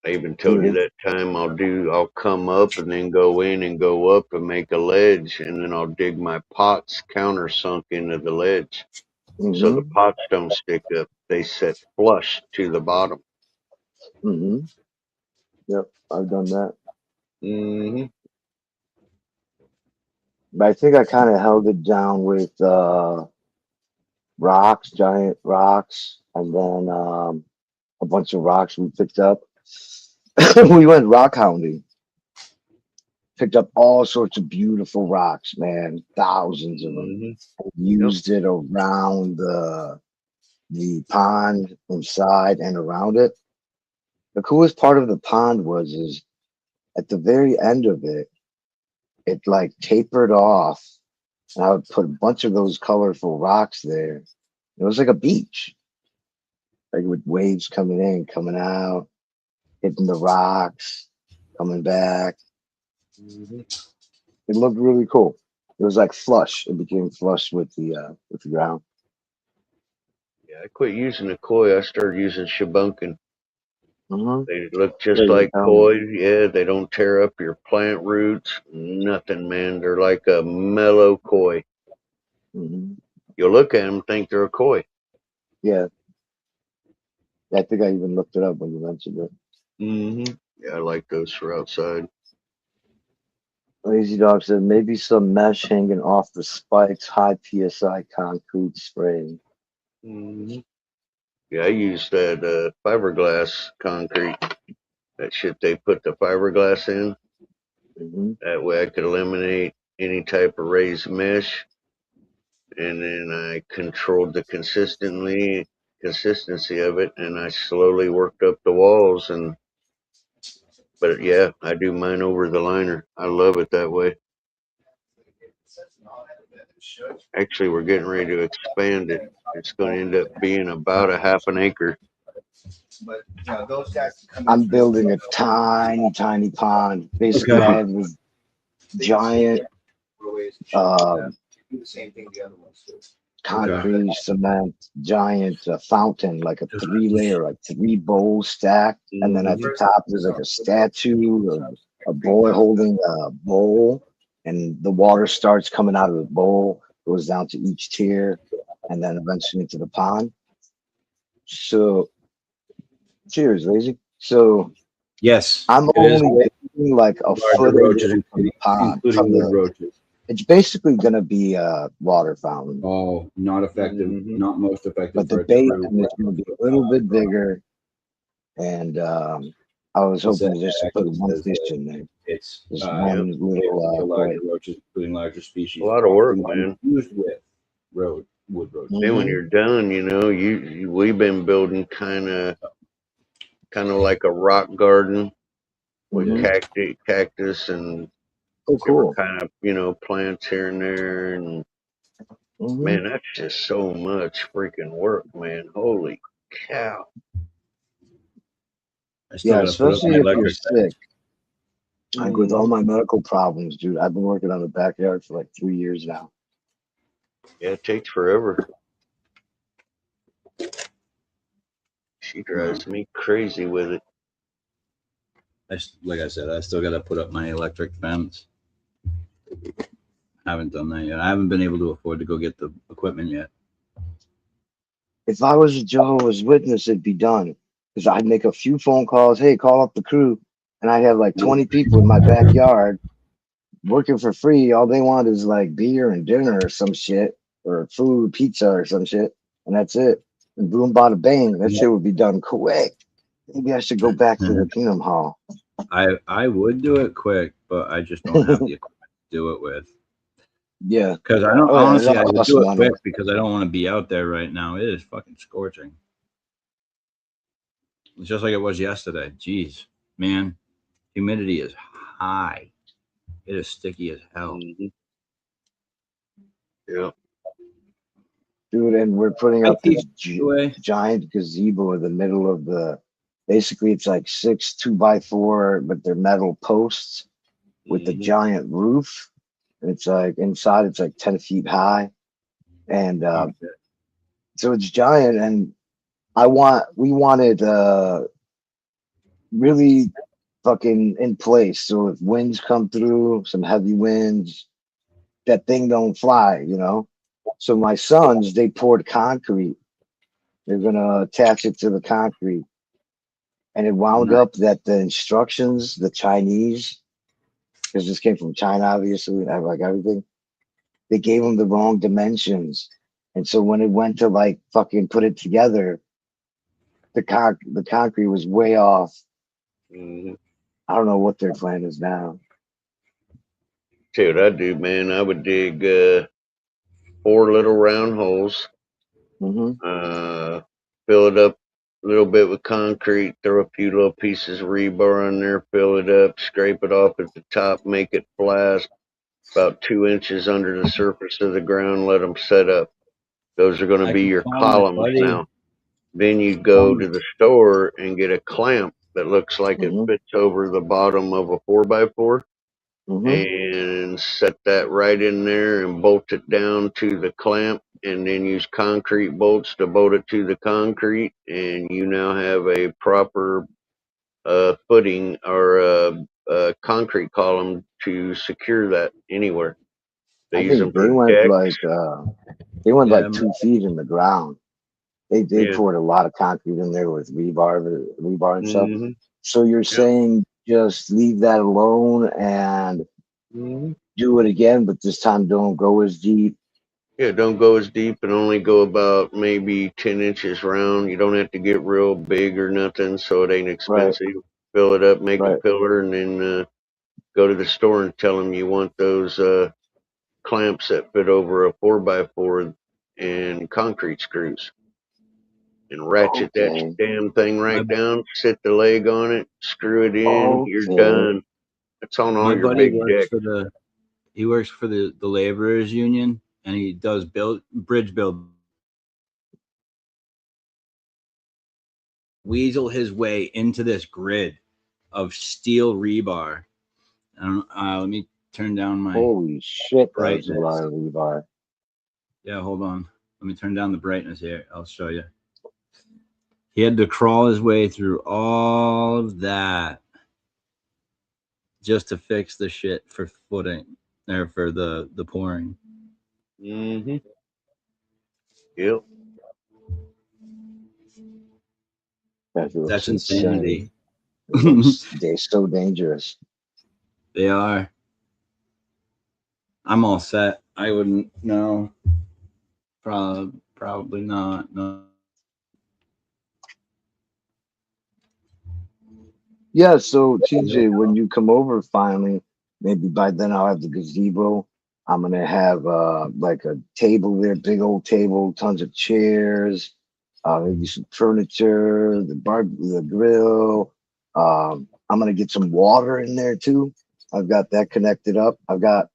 I even told you that time I'll come up and then go in and go up and make a ledge, and then I'll dig my pots countersunk into the ledge. So the Mhm. pots don't stick up. They set flush to the bottom. Mhm. Yep, I've done that. Hmm. But I think I kind of held it down with rocks, giant rocks, and then a bunch of rocks we picked up. We went rock hounding, picked up all sorts of beautiful rocks, man, thousands of them. Hmm. Yep. Used it around the pond inside and around it. The coolest part of the pond was is at the very end of it, it like tapered off, and I would put a bunch of those colorful rocks there. It was like a beach, like with waves coming in, coming out, hitting the rocks, coming back. Hmm. It looked really cool. It was like flush. It became flush with the ground. Yeah, I quit using the koi. I started using Shabunkin. Hmm. They look Yeah, just you were like telling me. koi. Yeah, they don't tear up your plant roots. Nothing, man. They're like a mellow koi. Hmm. You'll look at them, think they're a koi. Yeah, I think I even looked it up when you mentioned it. Hmm. Yeah, I like those for outside. Lazy Dog said maybe some mesh hanging off the spikes, high PSI concrete spraying. Hmm. Yeah, I use that fiberglass concrete. That shit they put the fiberglass in. Hmm. That way I could eliminate any type of raised mesh, and then I controlled the consistency of it, and I slowly worked up the walls. And but yeah, I do mine over the liner. I love it that way. Actually, we're getting ready to expand it. It's going to end up being about a half an acre. But, you know, those guys come in I'm through the building a window. tiny pond. Basically, I Okay. have this giant Do the same thing the other ones do. concrete cement giant fountain, like a three-layer, like three bowls stacked, and then at Hmm. the top there's like a statue of a boy holding a bowl, and the water starts coming out of the bowl, goes down to each tier, and then eventually into the pond. So, cheers, lazy. So, Yes, I'm it is only getting like a larger foot roaches, from the pond. including From wood the, roaches. it's basically going to be a water fountain, Oh, not effective, Mhm. not most effective but the for a basin true. is going to be a little bit bigger. And I was It's hoping just to put actually one says fish that in there, it's just Yep. one little kill larger koi. roaches, including larger A species, lot of work, often man. used with wood roaches. Then when Mhm. you're done, we've been building kind of like a rock garden with Mhm. cactus and Oh, different cool. kind of plants here and there, and Hmm. man, that's just so much freaking work, man. Holy cow! I still Yeah, got to put up my especially if you're electric sick. fence. Like with all Mhm. my medical problems, dude, I've been working on the backyard for like 3 years now. Yeah, it takes forever. She drives me crazy with it. Like I said, I still got to put up my electric fence. Haven't done that yet. I haven't been able to afford to go get the equipment yet. If I was a Jehovah's Witness, it'd be done. Because I'd make a few phone calls. Hey, call up the crew. And I'd have like 20 people in my backyard working for free. All they want is like beer and dinner or some shit, or food, pizza or some shit. And that's it. And boom, bada bang. That shit would be done quick. Maybe I should go back to the Kingdom Hall. I would do it quick, but I just don't have the equipment to do it with. Yeah. Because I don't Oh, yeah. honestly, I It'll would cost do it money. quick because I don't want to be out there right now. It is fucking scorching. It's just like it was yesterday. Jeez, man, humidity is high. It is sticky as hell. Mhm. Yeah. Dude, and we're putting I up keep this away. giant gazebo in the middle of the. Basically, it's like 6 2x4, but they're metal posts with the Mhm. giant roof. And it's like inside, it's like 10 feet high, and Oh, shit. so it's giant. And we wanted really fucking in place. So if winds come through, some heavy winds, that thing don't fly, you know. So my sons, they poured concrete. They're gonna attach it to the concrete. And it wound Nice. up that the instructions, the Chinese, because this came from China, obviously, and I have like everything, they gave them the wrong dimensions. And so when it went to like fucking put it together, the concrete was way off. Mhm. I don't know what their plan is now. Tell you what I do, man. I would dig 4 little round holes, Hmm. uh, fill it up a little bit with concrete, throw a few little pieces of rebar on there, fill it up, scrape it off at the top, make it flat about 2 inches under the surface of the ground, let them set up. Those are going to I be can your call my columns buddy. now. Then you go to the store and get a clamp that looks like it Hmm. fits over the bottom of a 4x4 Hmm. and set that right in there and bolt it down to the clamp and then use concrete bolts to bolt it to the concrete, and you now have a proper footing or concrete column to secure that anywhere. They I use them think for decks. they went Yeah, like 2 feet in the ground. They Yeah. poured a lot of concrete in there with rebar and stuff. Hmm. So you're Yep. saying just leave that alone and Hmm. do it again, but this time don't go as deep. Yeah, don't go as deep and only go about maybe 10 inches round. You don't have to get real big or nothing, so it ain't Right, expensive. Fill it up, make a right. pillar, and then go to the store and tell them you want those clamps that fit over a 4x4 and concrete screws. And ratchet that Okay. damn thing my right down, sit the leg on it, screw it in, you're Okay. done. That's on all my your buddy big works decks. for the laborers union, and he does bridge build. Weasel his way into this grid of steel rebar. Let me turn down my Holy shit, that was a lot brightness. of rebar. Yeah, hold on. Let me turn down the brightness here. I'll show you. He had to crawl his way through all of that just to fix the shit for footing or for the pouring. Hmm. Yep. That's insanity. They're so dangerous. They are. I'm all set. I wouldn't know. Probably not. No. Yeah, so TJ, when you come over finally, maybe by then I'll have the gazebo. I'm gonna have like a table there, big old table, tons of chairs, maybe some furniture, the grill. I'm gonna get some water in there too. I've got that connected up. I've got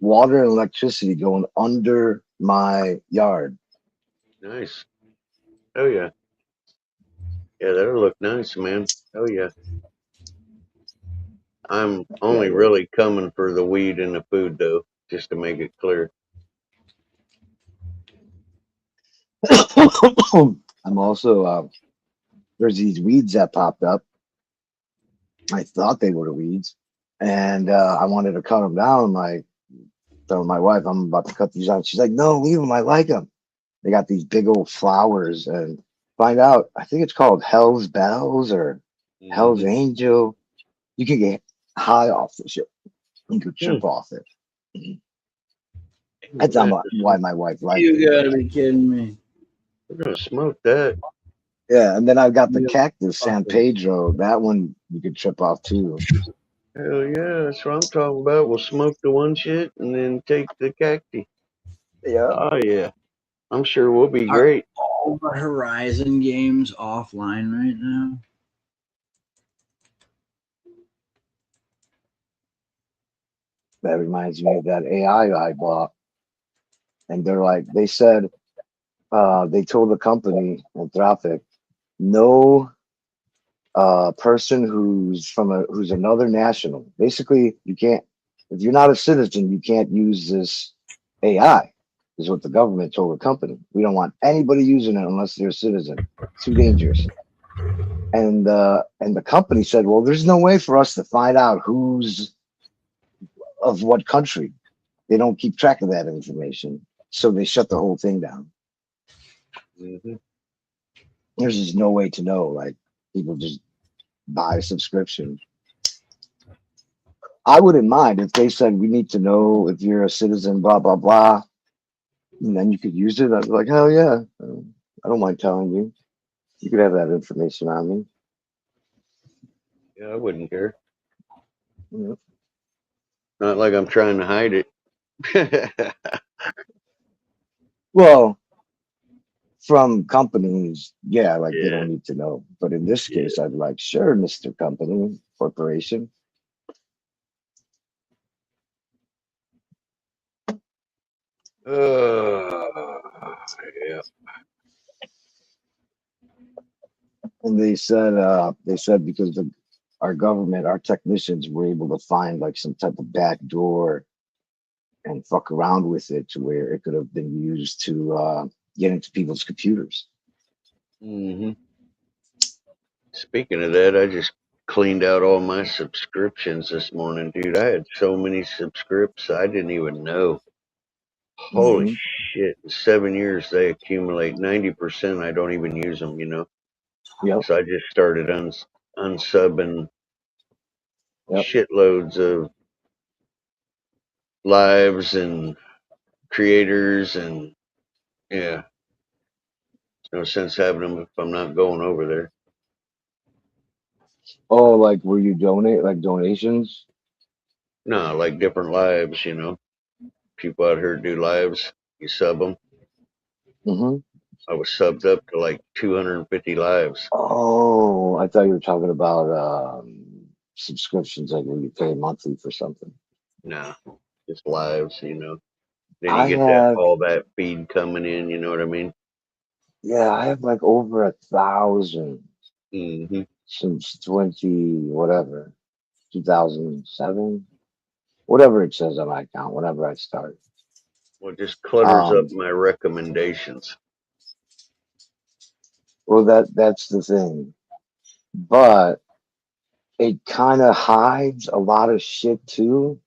water and electricity going under my yard. Nice. Oh yeah. Yeah, that'll look nice, man. Oh yeah. I'm only really coming for the weed and the food though, just to make it clear. I'm also there's these weeds that popped up. I thought they were the weeds, and I wanted to cut them down. Like, telling my wife, I'm about to cut these out. She's like, "No, leave them. I like them." They got these big old flowers, and find out. I think it's called Hell's Bells or Hell's Mhm. Angel. You can get high off the shit. You could trip off it. That's why my wife likes You it. gotta be kidding me. We're gonna smoke that. Yeah, and then I've got the Yeah. cactus San Pedro. That one you could trip off too. Hell yeah, that's what I'm talking about. We'll smoke the one shit and then take the cacti. Yeah. Oh yeah. I'm sure we'll be Are great. all the Horizon games offline right now? That reminds me of that AI I bought. And they're like, they said, they told the company, Anthropic, no person who's another national. Basically, you can't, if you're not a citizen, you can't use this AI, is what the government told the company. We don't want anybody using it unless they're a citizen. It's too dangerous. And the company said, well, there's no way for us to find out who's of what country. They don't keep track of that information. So they shut the whole thing down. Mhm. There's just no way to know. Like, people just buy a subscription. I wouldn't mind if they said we need to know if you're a citizen, blah blah blah, and then you could use it. I'd be like, hell yeah, I don't mind telling you. You could have that information on me. Yeah, I wouldn't care. Yeah. Not like I'm trying to hide it. Well, from companies, yeah, like they Yeah. don't need to know. But in this Yeah. case, I'd be like, sure, Mr. Company, Corporation. Yeah. And they said because our government, our technicians were able to find like some type of back door and fuck around with it to where it could have been used to get into people's computers. hmm Speaking of that, I just cleaned out all my subscriptions this morning, dude. I had so many subscripts I didn't even know. Holy Hmm. shit! In 7 years, they accumulate 90%. I don't even use them, you know. Yep. So I just started unsubbing Yep. shitloads of lives and creators, and yeah, no sense having them if I'm not going over there. Oh, like where you donate, like donations? No, like different lives, you know. People out here do lives. You sub them. Hmm. I was subbed up to like 250 lives. Oh, I thought you were talking about subscriptions, like when you pay monthly for something. Nah, just lives, you know. Then you I get that have, all that feed coming in. You know what I mean? yeah, I have like over 1,000 hmm since 2007, whatever it says on my account, whenever I start. Well, it just clutters up Um, my recommendations. well, that's the thing, but it kind of hides a lot of shit too.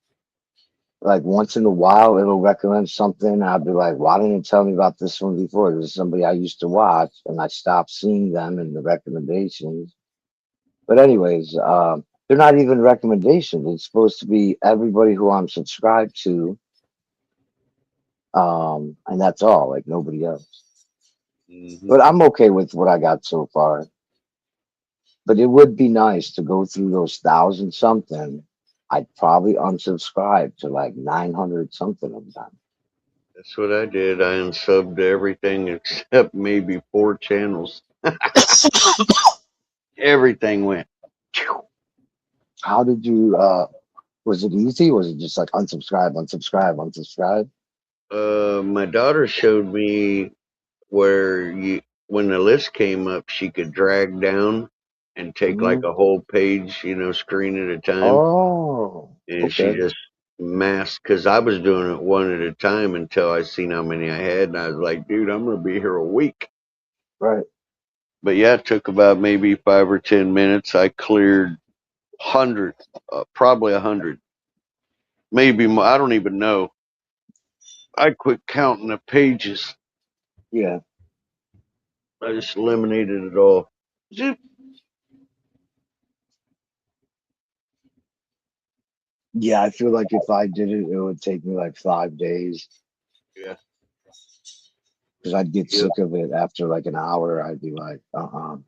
like once in a while it'll recommend something. I'll be like, why didn't you tell me about this one before? This is somebody I used to watch, and I stopped seeing them in the recommendations. But anyways, they're not even recommendations. It's supposed to be everybody who I'm subscribed to, and that's all. Like nobody else. Mhm. But I'm okay with what I got so far. But it would be nice to go through those 1,000 something. I'd probably unsubscribe to like 900 something of them. That's what I did. I unsubbed to everything except maybe 4 channels. Everything went. How did you? Was it easy? Was it just like unsubscribe, unsubscribe, unsubscribe? My daughter showed me where when the list came up, she could drag down and take like Mhm. a whole page, screen at a time, Oh, and she okay, just masked. Because I was doing it one at a time until I seen how many I had, and I was like, dude, I'm gonna be here a week. right. But yeah, it took about maybe 5 or 10 minutes. I cleared 100, probably 100, maybe more. I don't even know. I quit counting the pages. Yeah, I just eliminated it all. Zip. yeah. I feel like if I did it, it would take me like 5 days Yeah. because I'd get Yep. sick of it after like an hour. I'd be like, I'll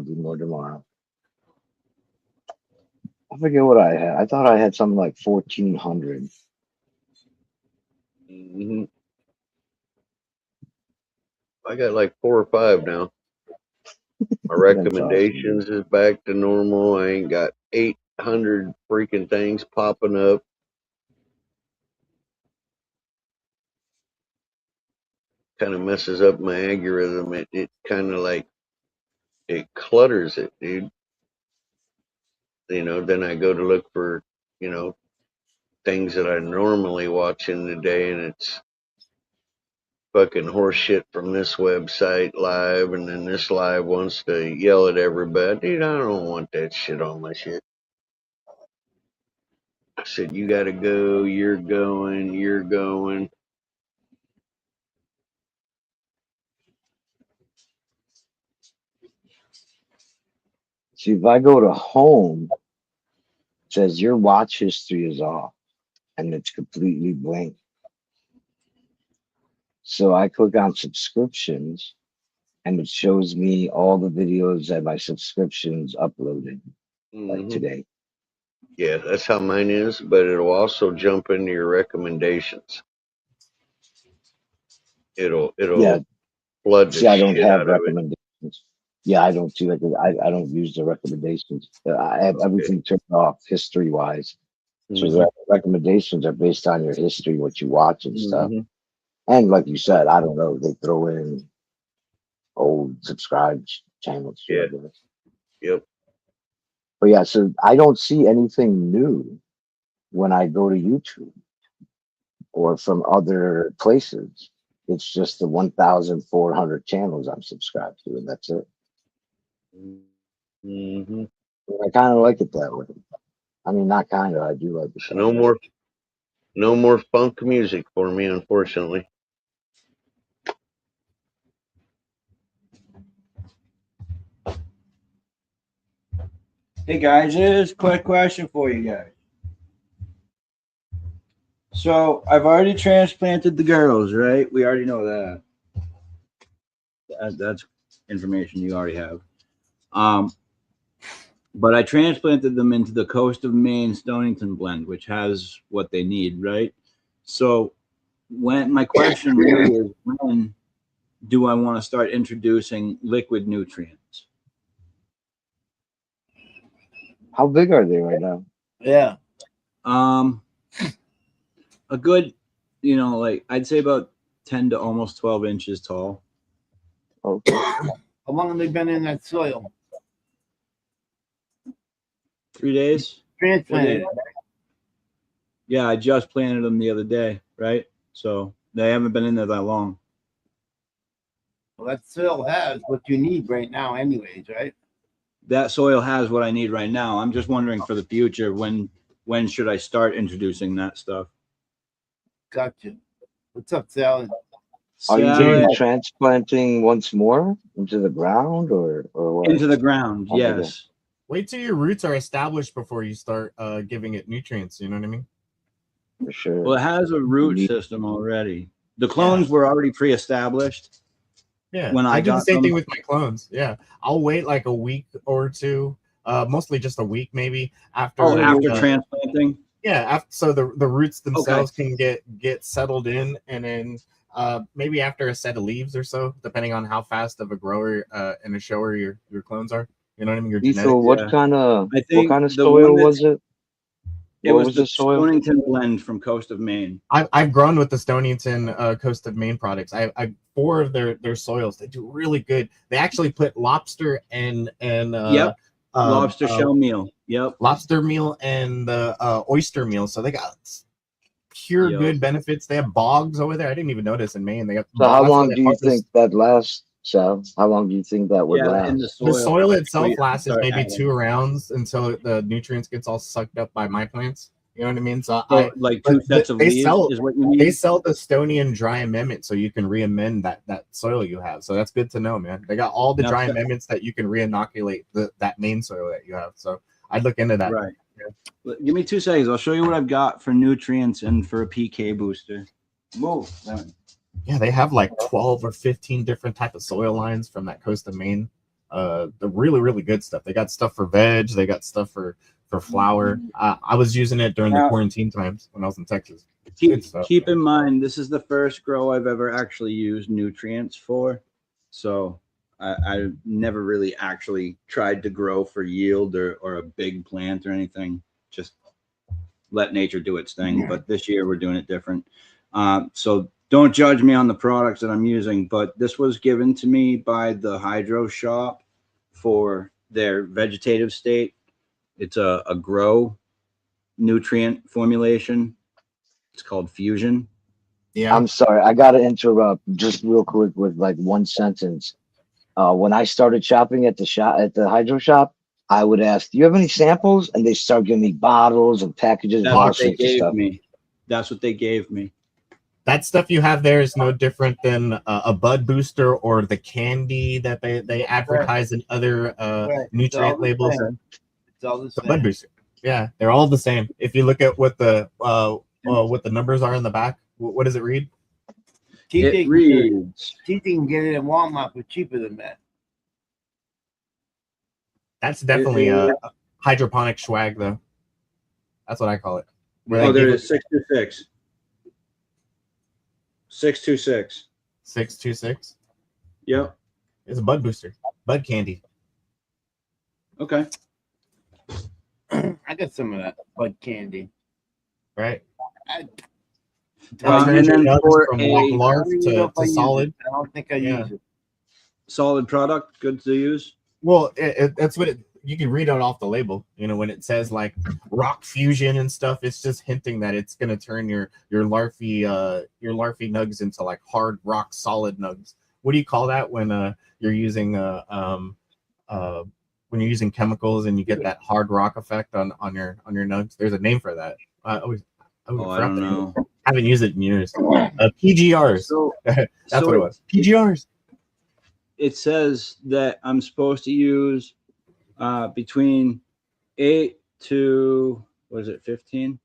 do more tomorrow. I forget what I had. I thought I had something like 1,400. Hmm. I got like 4 or 5 now. My That's awesome. recommendations is back to normal. I ain't got 800 freaking things popping up. Kind of messes up my algorithm. It kind of like it clutters it, dude. Then I go to look for, you know, things that I normally watch in the day, and it's fucking horse shit from this website live, and then this live wants to yell at everybody. Dude, I don't want that shit on my shit. I said, you gotta go, you're going. See, if I go to home, it says your watch history is off and it's completely blank. So I click on subscriptions and it shows me all the videos that my subscriptions uploaded like Hmm. today. Yeah, that's how mine is, but it'll also jump into your recommendations. It'll Yeah, it'll flood the see, I don't shit have out of it. recommendations. Yeah, I don't do like I don't use the recommendations. I have Okay. everything turned off history wise. So Hmm. the recommendations are based on your history, what you watch and stuff. Hmm. And like you said, I don't know, they throw in old subscribed channels here, Yeah. I guess. Yep. But yeah, so I don't see anything new when I go to YouTube or from other places. It's just the 1,400 channels I'm subscribed to, and that's it. Hmm. And I kind of like it that way. I mean, not kind of. I do like it So that way. no more funk music for me, unfortunately. Hey guys, here's a quick question for you guys. So I've already transplanted the girls, right? We already know that. That's information you already have. But I transplanted them into the Coast of Maine Stonington blend, which has what they need, right? So when my question really is, when do I want to start introducing liquid nutrients? How big are they right now? Yeah. A good, like I'd say about 10 to almost 12 inches tall. Okay. How long have they been in that soil? 3 days. Transplanted. Yeah, I just planted them the other day, right? So they haven't been in there that long. Well, that soil has what you need right now, anyways, right? That soil has what I need right now. I'm just wondering for the future, when when should I start introducing that stuff? Gotcha. What's up, Sally? Are you Sally, maybe transplanting once more into the ground or what? into the ground? Oh my God. Yes. Wait till your roots are established before you start giving it nutrients. You know what I mean? For sure. Well, it has a root system already. The clones were already pre-established. Yeah. When I do the got same them. thing with my clones. Yeah. I'll wait like a week or two, mostly just a week maybe after. Oh, after transplanting. Yeah. So the roots themselves can get settled in, and then maybe after a set of leaves or so, depending on how fast of a grower and a shower your clones are. You know what I mean? Your Lethal, genetics. what yeah. kind of I think what kind of the soil one that's- was it? It What was the the soil? Stonington blend from Coast of Maine. I've grown with the Stonington Coast of Maine products. I 4 of their soils. They do really good. They actually put lobster and Lobster shell meal. Yep. lobster meal and the oyster meal. So they got pure Yo. good benefits. They have bogs over there. I didn't even notice in Maine. They got So how bogs long where do they you harvest- think that lasts, Sal? How long do you think that would last? in the the soil itself We lasts start maybe adding. 2 rounds until the nutrients gets all sucked up by my plants. You know what I mean? So So, like 2 but sets of they leaves sell- is what you mean? they sell the Stonian dry amendment, so you can re-amend that soil you have. So that's good to know, man. They got all the Now, dry so- amendments that you can re-inoculate that main soil that you have. So I'd look into that. Right. Give me 2 seconds. I'll show you what I've got for nutrients and for a PK booster. Move. Yeah, they have like 12 or 15 different type of soil lines from that coast of Maine. The really, really good stuff. They got stuff for veg. They got stuff for flour. I was using it during the Now- quarantine times when I was in Texas. Good stuff. Keep in mind, this is the first grow I've ever actually used nutrients for. So I never really actually tried to grow for yield or a big plant or anything. Just let nature do its thing. But this year we're doing it different. So don't judge me on the products that I'm using, but this was given to me by the Hydro Shop for their vegetative state. It's a grow nutrient formulation. It's called Fusion. Yeah. I'm sorry, I gotta interrupt just real quick with like one sentence. When I started shopping at the hydro shop, I would ask, "Do you have any samples?" And they start giving me bottles and packages and That's all what they sorts of gave stuff. me. That's what they gave me. That stuff you have there is no different than a bud booster or the candy that they advertise in other Right. nutrient It's all the labels. same. It's all the The bud same. booster. Yeah, they're all the same. If you look at what the numbers are in the back, what does it read? TJ It reads. can get it in Walmart for cheaper than that. That's definitely is- a hydroponic swag, though. That's what I call it. Where Oh, they there give it is. 626. 626. 626. Yep. It's a bud booster, bud candy. Okay. I got some of that bud candy. Right. Well, Turns and your then nuts for from a like I large don't even know if I to use solid. it. I don't think I Yeah. use it. Solid product, good to use. Well, that's what you can read it off the label. You know, when it says like rock fusion and stuff, it's just hinting that it's gonna turn your larvae nugs into like hard rock solid nugs. What do you call that when you're using when you're using chemicals and you get that hard rock effect on your nugs? There's a name for that. I Oh, forgot I don't the name. know. Haven't used it in years. PGRs. So That's so what it was. PGRs. it says that I'm supposed to use between 8 to, what is it, 15?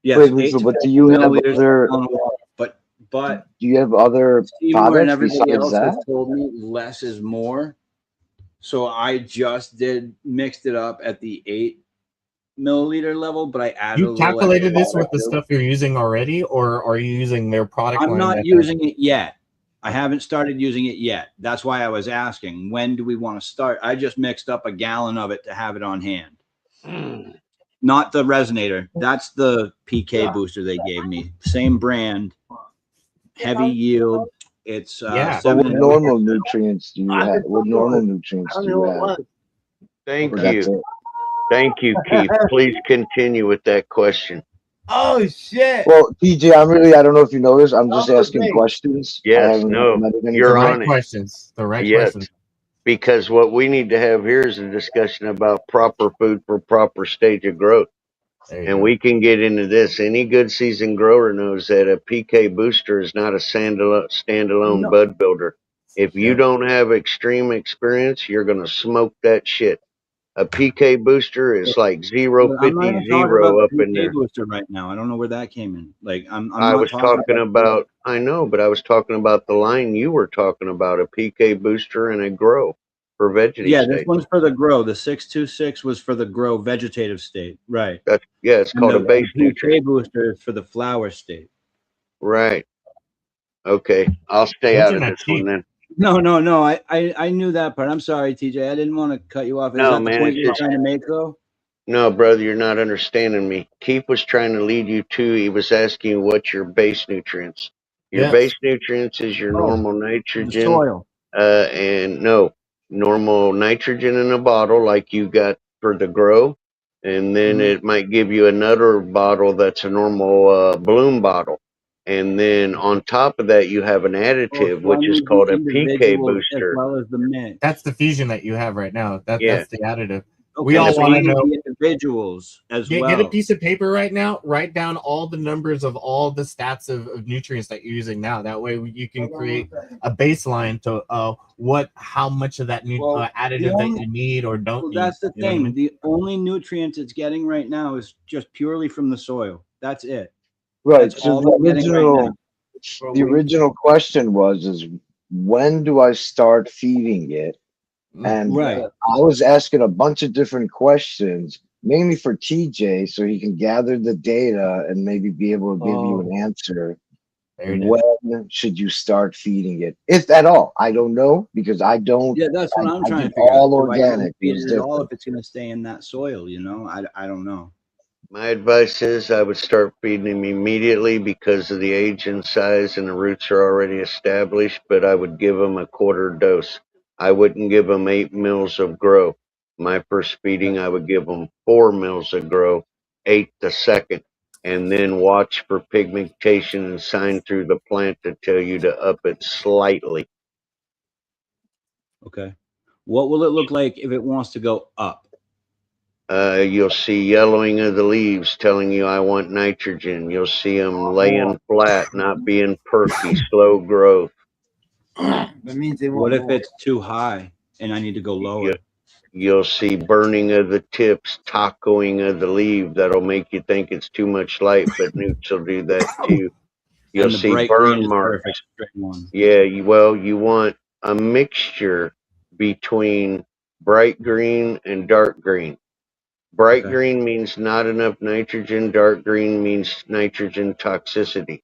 Yes, Wait, 8 Lethal, to but 15 do you have milliliters other? of water. But Do you have other Seymour and products everybody besides else has that? told me less is more. So I just mixed it up at the 8 milliliter level, but I added a You little calculated extra this with water the too. stuff you're using already, or are you using their product I'm line? not that using it yet. I haven't started using it yet. That's why I was asking, when do we want to start? I just mixed up a gallon of it to have it on hand. Not the resonator. That's the PK booster they gave me. Same brand, heavy yield. It's Yeah. But 7 what and normal nutrients do you I have? don't What know. normal I nutrients don't do know you what it have? was. Thank Or that's you. it? Thank you, Keith. Please continue with that question. Oh shit! Well, TJ, I don't know if you know this. I'm just Oh, asking thanks. questions. I Yes, haven't no, implemented you're the anything. on right it. questions. The right Yes. questions. Because what we need to have here is a discussion about proper food for proper stage of growth. There you And go. we can get into this. Any good seasoned grower knows that a PK booster is not a standalone No. bud builder. If you Yep. don't have extreme experience, you're going to smoke that shit. A PK booster is like But I'm not even 050 talking about up the in PK there. booster right now. I don't know where that came in. Like I'm I not was talking talking about, I know, but I was talking about the line you were talking about, a PK booster and a grow for vegetative Yeah, this state. one's for the grow. The 626 was for the grow vegetative state, right? Yeah, it's And called a the base PK nutrient. booster is for the flower state. Right. Okay. I'll stay Those out are of not this cheap. one then. No. I knew that part. I'm sorry, TJ. I didn't want to cut you off. Is No, that the man, point it's you were just, trying to make, though? no, brother, you're not understanding me. Keith was trying to lead you to, he was asking you what's your base nutrients. Your Yes. base nutrients is your Oh, normal the nitrogen, soil. and no, normal nitrogen in a bottle like you got for the grow. And then Mhm. it might give you another bottle that's a normal bloom bottle. And then on top of that, you have an Oh, additive, so I which is need called the a PK individual as booster. well as the mix. That's the fusion that you have right now. Yeah. That's the additive. Okay, We all And so the want I to need know. the individuals as Get well. a piece of paper right now. Write down all the numbers of all the stats of nutrients that you're using now. That way you can create a baseline to how much of that Well, additive the that only- you need or don't Well, need. that's the You know what I thing. mean? The only nutrients it's getting right now is just purely from the soil. That's it. Right. That's So all they're getting right now. the original question is when do I start feeding it? And Right. I was asking a bunch of different questions, mainly for TJ, so he can gather the data and maybe be able to give you an answer. There it is. When should you start feeding it, if at all? I don't know because I don't. Yeah, that's what I'm I trying do to figure all out. Do I even organic. feed It's it at all different. if it's going to stay in that soil? You know, I don't know. My advice is I would start feeding him immediately because of the age and size and the roots are already established, but I would give him a quarter dose. I wouldn't give him 8 mils of grow. My first feeding, I would give him 4 mils of grow, 8 the second, and then watch for pigmentation and sign through the plant to tell you to up it slightly. Okay. What will it look like if it wants to go up? You'll see yellowing of the leaves telling you I want nitrogen. You'll see them laying flat, not being perky, slow growth. That means they What want if more. it's too high and I need to go lower? You'll see burning of the tips, tacoing of the leaf. That'll make you think it's too much light, but newts will do that too. You'll And the see bright green burn is marks. perfect. Straight one. Yeah, you want a mixture between bright green and dark green. Bright Okay. green means not enough nitrogen. Dark green means nitrogen toxicity.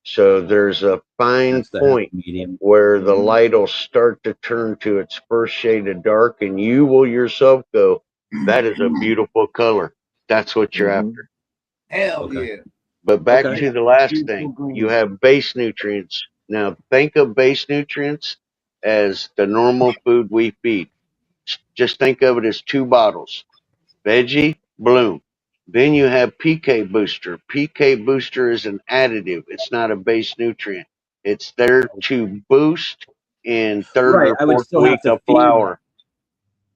So there's a fine That's the point medium. where the light will start to turn to its first shade of dark, and you will yourself go, that is a beautiful color. That's what you're Mhm. after. Hell Okay. yeah. But back Okay. to the last Beautiful thing, green. you have base nutrients. Now think of base nutrients as the normal food we feed. Just think of it as 2 bottles. Veggie, bloom. Then you have PK booster. PK booster is an additive. It's not a base nutrient. It's there to boost in third Right. or I would fourth still have week to of feed. flower.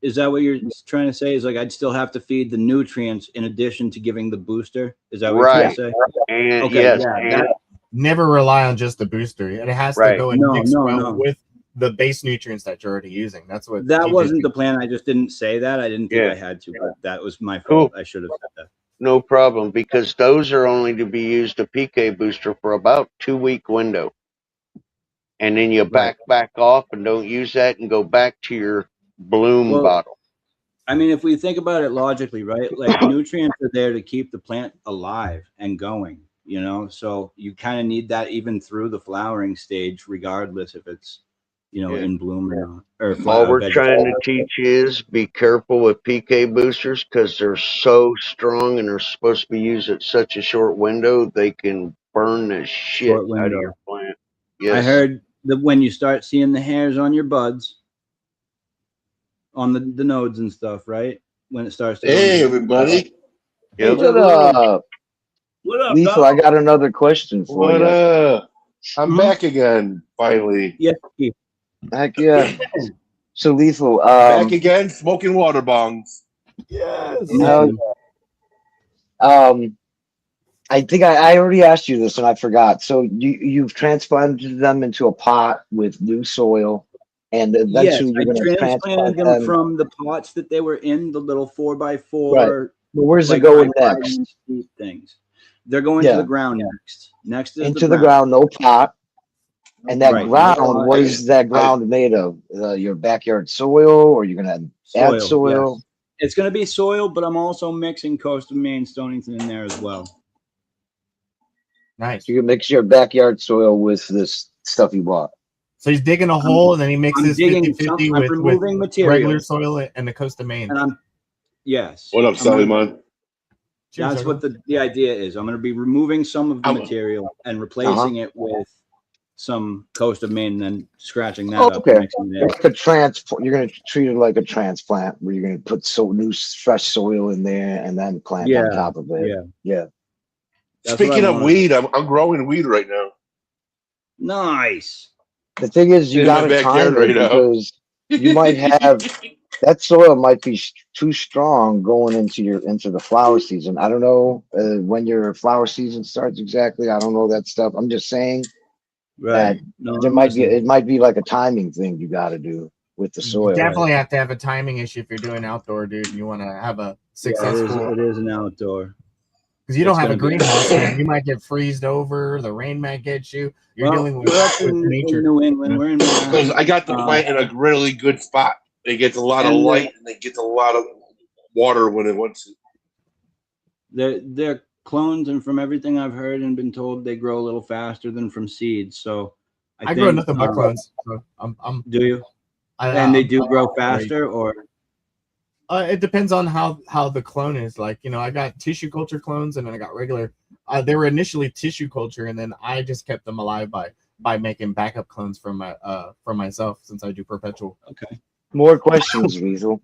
Is that what you're trying to say? Is like I'd still have to feed the nutrients in addition to giving the booster? Is that what you're trying Right. to say? And Okay. yes, Yeah. and That, Never rely on just the booster. It has to right. go and No, mix no, well no. with the base nutrients that you're already using. That's what that TJ wasn't thinks. the plan. I just didn't say that. I didn't think Yeah. I had to, but that was my Cool. fault. I should have said that. No problem, because those are only to be used a PK booster for about 2 week window. And then you Right. back off and don't use that and go back to your bloom Well, bottle. I mean, if we think about it logically, right? Like nutrients are there to keep the plant alive and going, you know? So you kind of need that even through the flowering stage, regardless if it's, you know, Yeah. in bloom or not. Or All we're vegetable. trying to teach is be careful with PK boosters because they're so strong and they're supposed to be used at such a short window, they can burn the shit Short out of window. your plant. I Yes. heard that when you start seeing the hairs on your buds, on the nodes and stuff, right? When it starts to go Hey, into everybody. Hey, Yep. what up? what up, Lethal, dog? I got another question for What you. up? I'm Mhm. back again, finally. Yes, Keith. Heck yeah. So Lethal, Back again, smoking water bongs. Yes. I think I already asked you this and I forgot. So you've transplanted them into a pot with new soil, and Yes, eventually I you're going to transplanted transplant them them. from the pots that they were in, the little 4x4, Right. But where's it like going high next? garden seed things. They're going to Yeah. the ground next. Next is Into the the ground, no pot. And that Right, no ground, pot. what is that ground made of? Your backyard soil, or you're going to add soil? Yes. It's going to be soil, but I'm also mixing Coast of Maine Stonington in there as well. Nice. You can mix your backyard soil with this stuff you bought. So he's digging a hole and then he mixes digging 50-50 I'm with removing material. regular soil and the Coast of Maine. And yes. What up, Sally, man? Cheers, That's what the idea is. I'm going to be removing some of the material and replacing it with some Coast of Maine and then scratching that up. Okay. And mixing it in. Like a transplant. You're going to treat it like a transplant where you're going to put new, fresh soil in there and then plant on top of it. Yeah. Speaking of weed, I'm growing weed right now. Nice. The thing is, you got to time it because you might have that soil might be too strong going into the flower season. I don't know when your flower season starts exactly. I don't know that stuff. I'm just saying that it might be like a timing thing you got to do with the soil. You definitely have to have a timing issue if you're doing outdoor, dude. You want to have a successful. It is an outdoor. Because you don't have a greenhouse, man. You might get freezed over. The rain might get you. You're dealing with nature. In New England, we're in because I got the plant in a really good spot. It gets a lot of light and it gets a lot of water when it wants it. They're clones, and from everything I've heard and been told, they grow a little faster than from seeds. So I grow nothing but clones. So do you? And they do grow faster, or? It depends on how the clone is. Like, I got tissue culture clones and then I got regular. They were initially tissue culture, and then I just kept them alive by making backup clones for myself since I do perpetual. Okay. More questions, Weasel.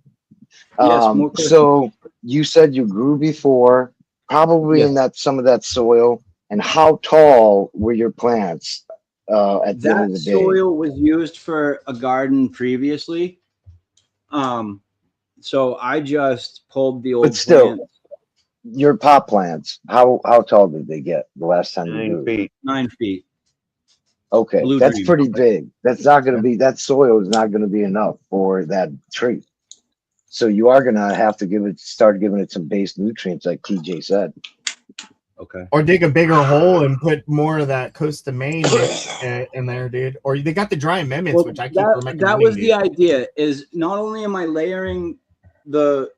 Yes, more questions. So you said you grew before, probably in some of that soil. And how tall were your plants at the end of the day? That soil was used for a garden previously. So I just pulled the old plants. Your pot plants, how tall did they get the last time you grew? 9 feet. Okay, that's pretty big. That's not going to be, that soil is not going to be enough for that tree. So you are going to have to start giving it some base nutrients, like TJ said. Okay. Or dig a bigger hole and put more of that Coast of Maine in there, dude. Or they got the dry amendments, which I keep recommending. That was the idea. Is not only am I layering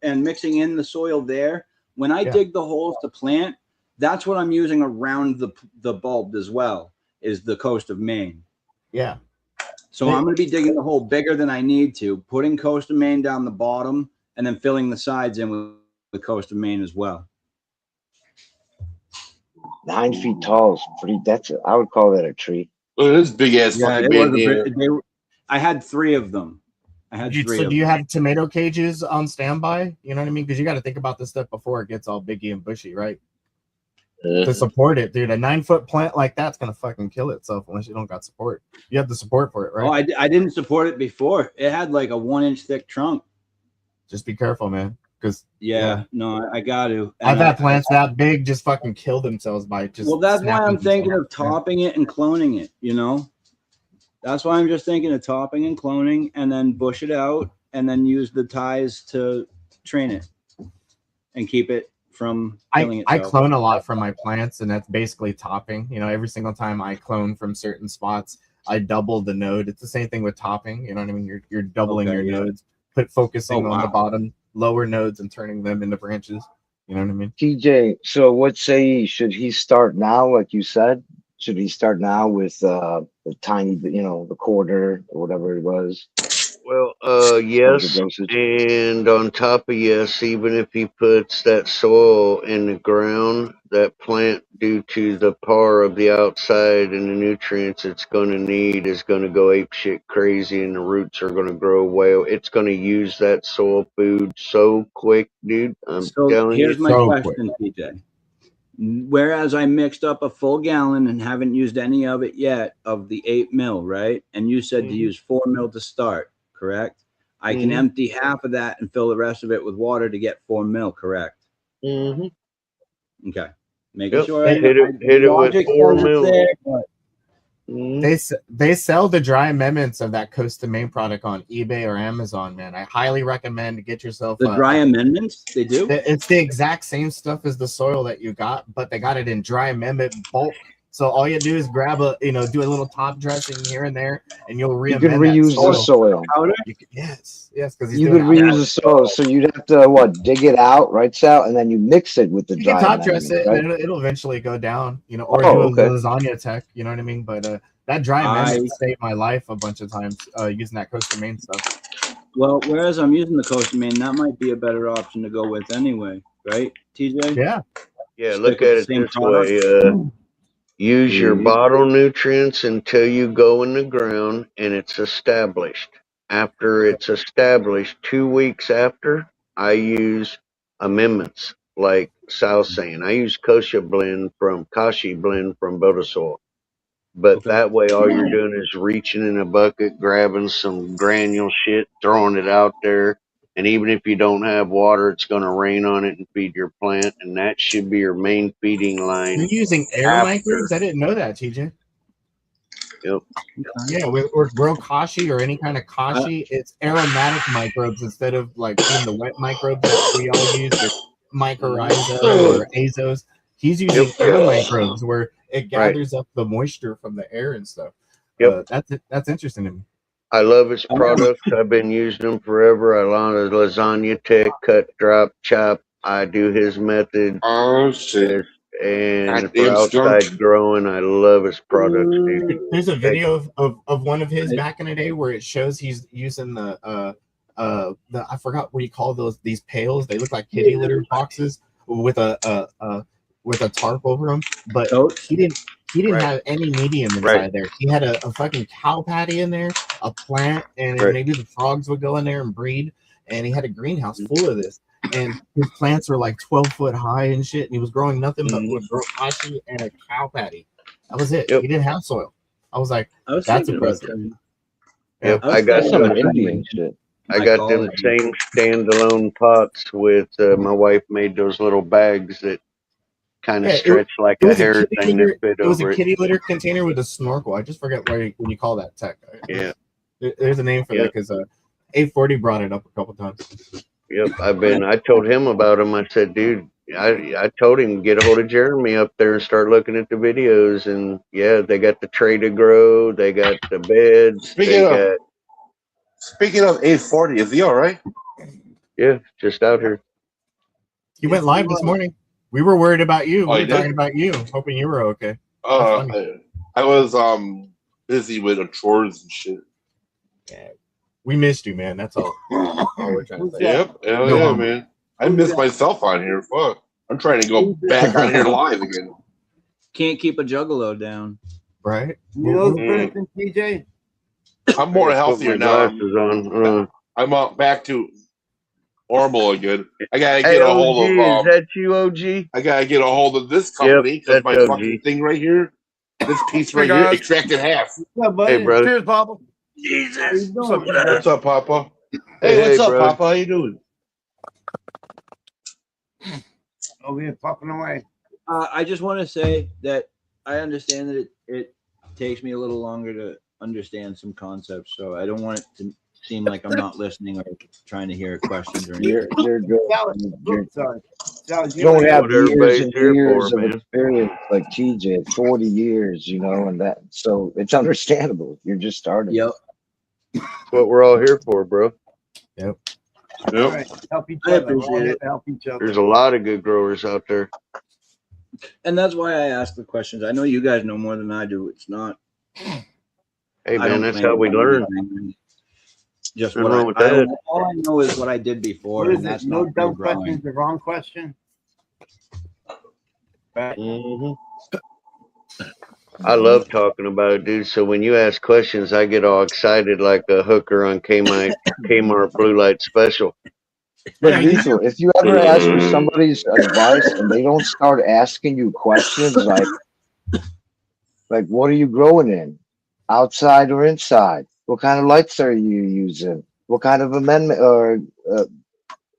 and mixing in the soil there. When I dig the holes to plant, that's what I'm using around the bulb as well. Is the Coast of Maine. Yeah. So I'm going to be digging the hole bigger than I need to, putting Coast of Maine down the bottom, and then filling the sides in with the Coast of Maine as well. 9 feet tall is pretty. I would call that a tree. Look at this big ass fucking man. I had 3 of them. So do you have tomato cages on standby? You know what I mean? Because you got to think about this stuff before it gets all biggy and bushy, right? To support it, dude. A 9-foot plant like that's gonna fucking kill itself unless you don't got support. You have the support for it, right? Oh, I didn't support it before. It had like a 1-inch thick trunk. Just be careful, man. Because no, I got to. I've had plants that big just fucking kill themselves by just. Well, that's why I'm thinking of topping it and cloning it. That's why I'm just thinking of topping and cloning, and then bush it out, and then use the ties to train it and keep it from killing itself. I clone a lot from my plants, and that's basically topping. Every single time I clone from certain spots, I double the node. It's the same thing with topping. You know what I mean? You're doubling your nodes, focusing on the bottom lower nodes and turning them into branches. You know what I mean? TJ, so what say should he start now, like you said? Should he start now with the tiny, the quarter or whatever it was? Well, yes, and on top of yes, even if he puts that soil in the ground, that plant, due to the power of the outside and the nutrients it's going to need, is going to go apeshit crazy, and the roots are going to grow well. It's going to use that soil food so quick, dude. I'm telling you. Here's my question, TJ. Whereas I mixed up a full gallon and haven't used any of it yet of the 8 mil, right? And you said to use 4 mil to start, correct? I can empty half of that and fill the rest of it with water to get 4 mil, correct? Mm-hmm. Okay. Making Yep. sure I Hit it with logic 4 says it's mil. there, but They sell the dry amendments of that Coast to Maine product on eBay or Amazon, man. I highly recommend to get yourself the dry amendments, they do? It's the exact same stuff as the soil that you got, but they got it in dry amendment bulk. So all you do is grab do a little top dressing here and there, and you'll You can re-amend reuse that the soil. Powder? Yes, because You could reuse the soil, so you'd have to dig it out, right, Sal, and then you mix it with the You can dry top dress amendment, it, right? and it'll eventually go down, or Oh, do a okay. lasagna tech, you know what I mean? But that dry amendment saved my life a bunch of times using that Coast to Maine stuff. Well, whereas I'm using the Coast to Maine, that might be a better option to go with anyway, right, TJ? Yeah. Yeah, Stick look with at the it same this way. product. Use your bottle nutrients until you go in the ground and it's established. After it's established, 2 weeks after, I use amendments like Sal's saying. I use Kashi blend from Botasoil. But that way, all you're doing is reaching in a bucket, grabbing some granule shit, throwing it out there. And even if you don't have water, it's going to rain on it and feed your plant. And that should be your main feeding line. You're using air after. microbes? I didn't know that, TJ. Yep. Yeah, or grow kashi or any kind of kashi, it's aromatic microbes instead of being the wet microbes that we all use, like mycorrhiza or azos. He's using air microbes where it gathers up the moisture from the air and stuff. Yep. That's interesting to me. I love his products. I've been using them forever. I learned lasagna tech, cut, drop, chop. I do his method. Oh shit! And for outside growing, I love his products, dude. There's a video of one of his back in the day where it shows he's using the I forgot what you call these pails. They look like kitty litter boxes with a tarp over them, but he didn't have any medium inside there. He had a fucking cow patty in there, a plant, and maybe the frogs would go in there and breed. And he had a greenhouse full of this. And his plants were like 12 foot high and shit. And he was growing nothing but would grow kashi and a cow patty. That was it. He didn't have soil. I was like, that's impressive. Yep, I got some Indian shit. I got them same standalone pots with my wife made those little bags that kind of stretch like a hair thing that fit over it. It was a kitty litter container with a snorkel. I just forget what you call that tech. Yeah. There's a name for that because 840 brought it up a couple times. Yep, I told him about him. I said, dude, I told him get a hold of Jeremy up there and start looking at the videos. And yeah, they got the tray to grow, they got the beds. Speaking of 840, is he all right? Yeah, just out here. He went live this morning. We were worried about you. We were talking about you, hoping you were okay. I was busy with chores and shit. Yeah. We missed you, man. That's all we're trying to say. Yep. Hell yeah, man. I miss myself on here. Fuck. I'm trying to go back on here live again. Can't keep a juggalo down. Right? You know the person, TJ? I'm more healthier now. On. I'm back to normal again. I gotta get a hold of. Is that you, OG? I gotta get a hold of this company because my fucking thing right here, this piece right here, extracted half. Hey, brother. Cheers, Papa. Jesus. What's up, Papa? Hey, what's up, Papa? How you doing? Over here popping away. I just want to say that I understand that it takes me a little longer to understand some concepts, so I don't want it to seem like I'm not listening or trying to hear questions or anything. You're good. You don't have years and years of experience like TJ, 40 years, and that, so it's understandable. You're just starting. Yep. That's what we're all here for, bro. Yep. Right. Help each other. We're all here to help each other. There's a lot of good growers out there. And that's why I ask the questions. I know you guys know more than I do. It's not. Hey, man, that's how we learn. Just all I know is what I did before, and that's no not dumb question is the wrong question. Right. I love talking about it, dude. So when you ask questions, I get all excited like a hooker on Kmart Blue Light Special. But Diesel, if you ever ask for somebody's advice and they don't start asking you questions like what are you growing in? Outside or inside? What kind of lights are you using? What kind of amendment or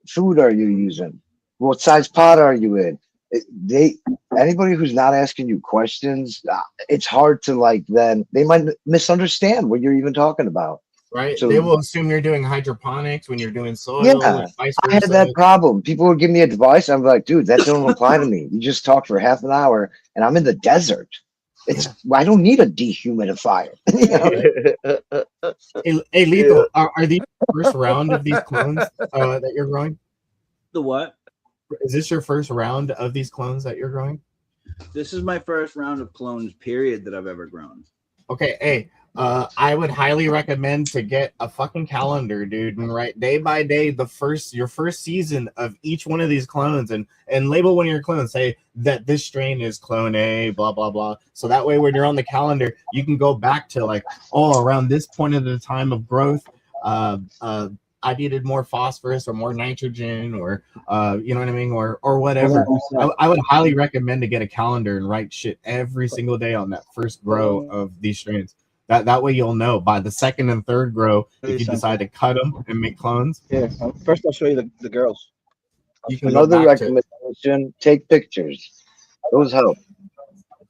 food are you using? What size pot are you in? Anybody who's not asking you questions, it's hard to like. Then they might misunderstand what you're even talking about. Right? So They will assume you're doing hydroponics when you're doing soil. yeah, And vice I had versa. that problem. People would give me advice. I'm like, dude, that don't apply to me. You just talked for half an hour, and I'm in the desert. I don't need a dehumidifier. You know? Hey, Lethal, are these the first round of these clones that you're growing? The what? Is this your first round of these clones that you're growing? This is my first round of clones, period, that I've ever grown. Okay, hey, I would highly recommend to get a fucking calendar, dude, and write day by day your first season of each one of these clones, and label one of your clones. Say that this strain is clone A, blah blah blah. So that way, when you're on the calendar, you can go back to like, oh, around this point of the time of growth, I needed more phosphorus or more nitrogen, or you know what I mean, or whatever. I would highly recommend to get a calendar and write shit every single day on that first grow of these strains. That way you'll know by the second and third grow if you decide to cut them and make clones. Yeah. First, I'll show you the girls. You can go Another back to, recommendation: take pictures. Those help.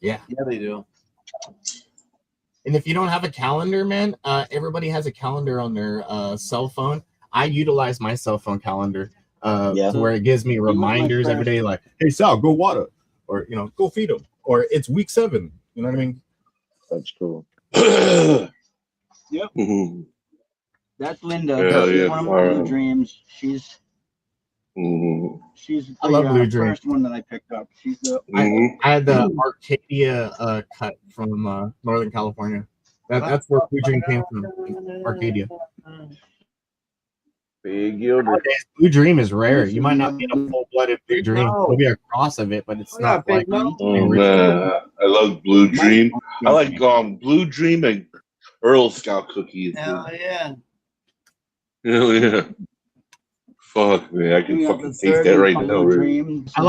yeah. Yeah, they do. And if you don't have a calendar, man, everybody has a calendar on their cell phone. I utilize my cell phone calendar to where it gives me reminders every day, like, hey, Sal, go water, or, you know, go feed them, or it's week 7. You know what I mean? That's cool. Yep. Mhm. That's Linda. Hell She's yeah, one of fire. my Blue Dreams. She's Mhm. I love Blue Dream. first one that I picked up. She's the Mhm. I had the Arcadia cut from Northern California. That's where Blue Dream came from, Arcadia. Big yielder. Nowadays, Blue Dream is rare. You might not get a full-blooded Blue Dream. There'll be a cross of it, but it's not like Oh man, I love Blue Dream. I like Blue Dream and Earl Scout cookies. Hell yeah. Hell yeah. Fuck man, I can fucking taste that right now. Really. I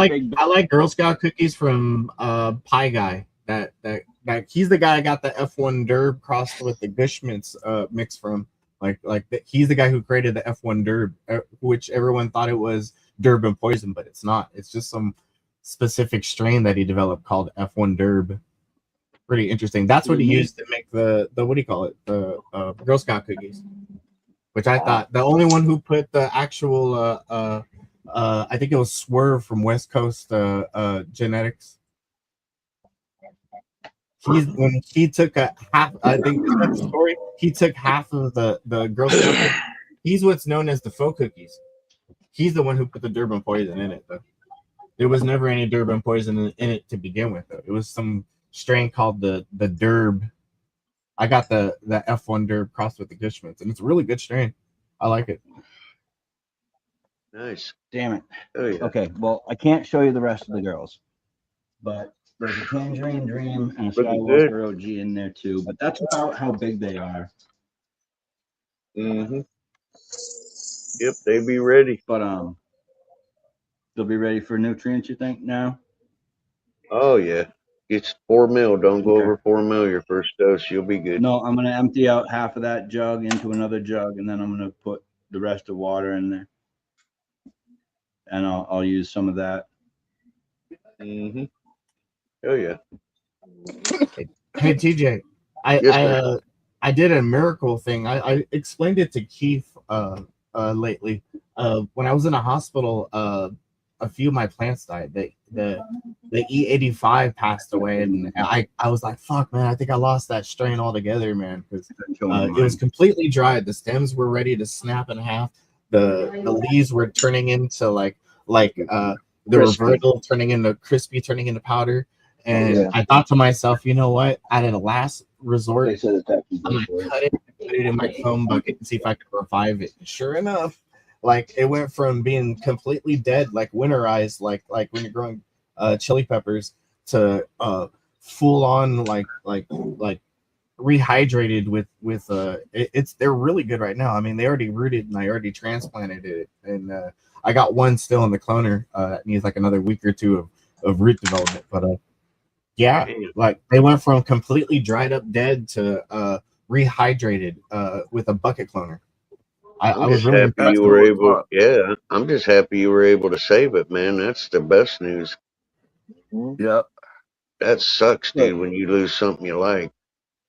like Girl Scout cookies from Pie Guy. That he's the guy I got the F1 Derb crossed with the Gushmint's mix from. He's the guy who created the F1 Derb, which everyone thought it was Durban Poison, but it's not. It's just some specific strain that he developed called F1 Derb. Pretty interesting. That's what he used to make the what do you call it? The Girl Scout cookies. Which I thought the only one who put the actual I think it was Swerve from West Coast Genetics. When he took a half, I think that's the story. He took half of the Girl Scout. He's what's known as the faux cookies. He's the one who put the Durban Poison in it, though. There was never any Durban Poison in it to begin with, though. It was some strain called the Derb. I got the F1 Derb crossed with the Gushmint's, and it's a really good strain. I like it. Nice. Damn it. Oh yeah. Okay, well, I can't show you the rest of the girls, but there's a Tangerine Dream and a Looking good. Skywalker OG in there too. But that's about how big they are. Mhm. Yep, they be ready. But they'll be ready for nutrients. You think now? Oh yeah. It's 4 mil. Don't go Okay. over 4 mil your first dose. You'll be good. No, I'm gonna empty out half of that jug into another jug, and then I'm gonna put the rest of water in there, and I'll use some of that. Mhm. Oh yeah. Hey TJ, Yes, I did a miracle thing. I explained it to Keith lately. When I was in a hospital, a few of my plants died. The E85 passed away, and I was like, fuck, man, I think I lost that strain altogether, man, because it was completely dried. The stems were ready to snap in half. The leaves were turning into like the revertal turning into crispy, turning into powder. And I thought to myself, you know what? At a last resort, I'm gonna cut it, put it in my foam bucket, and see if I can revive it. Sure enough, like it went from being completely dead, like winterized, like when you're growing chili peppers, to full on like rehydrated with they're really good right now. I mean, they already rooted and I already transplanted it, and I got one still in the cloner. That needs like another week or two of root development, but yeah, like they went from completely dried up dead to rehydrated with a bucket cloner. I'm was just really happy impressed you with were it. able. Yeah, I'm just happy you were able to save it, man. That's the best news. Yep. That sucks, But dude, when you lose something you like.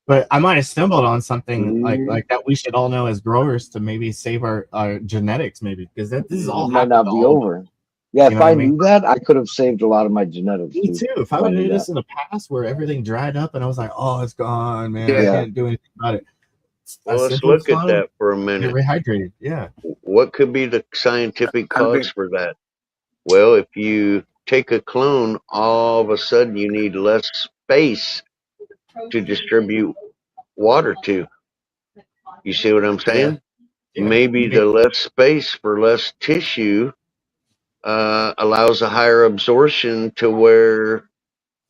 But I might have stumbled on something like that we should all know as growers to maybe save our genetics, maybe, because this is all It might happened not to be all of us. over. Yeah, You if know what I I mean? knew that, I could have saved a lot of my genetics. Me Dude, too. If I would have knew this in the past where everything dried up and I was like, oh, it's gone, man, I Yeah. can't do anything about it. Well, A let's simple look at clone, that for a get minute. rehydrated. Yeah. What could be the scientific I cause mean- for that? Well, if you take a clone, all of a sudden you need less space to distribute water to. You see what I'm saying? Yeah. Maybe the less space for less tissue allows a higher absorption to where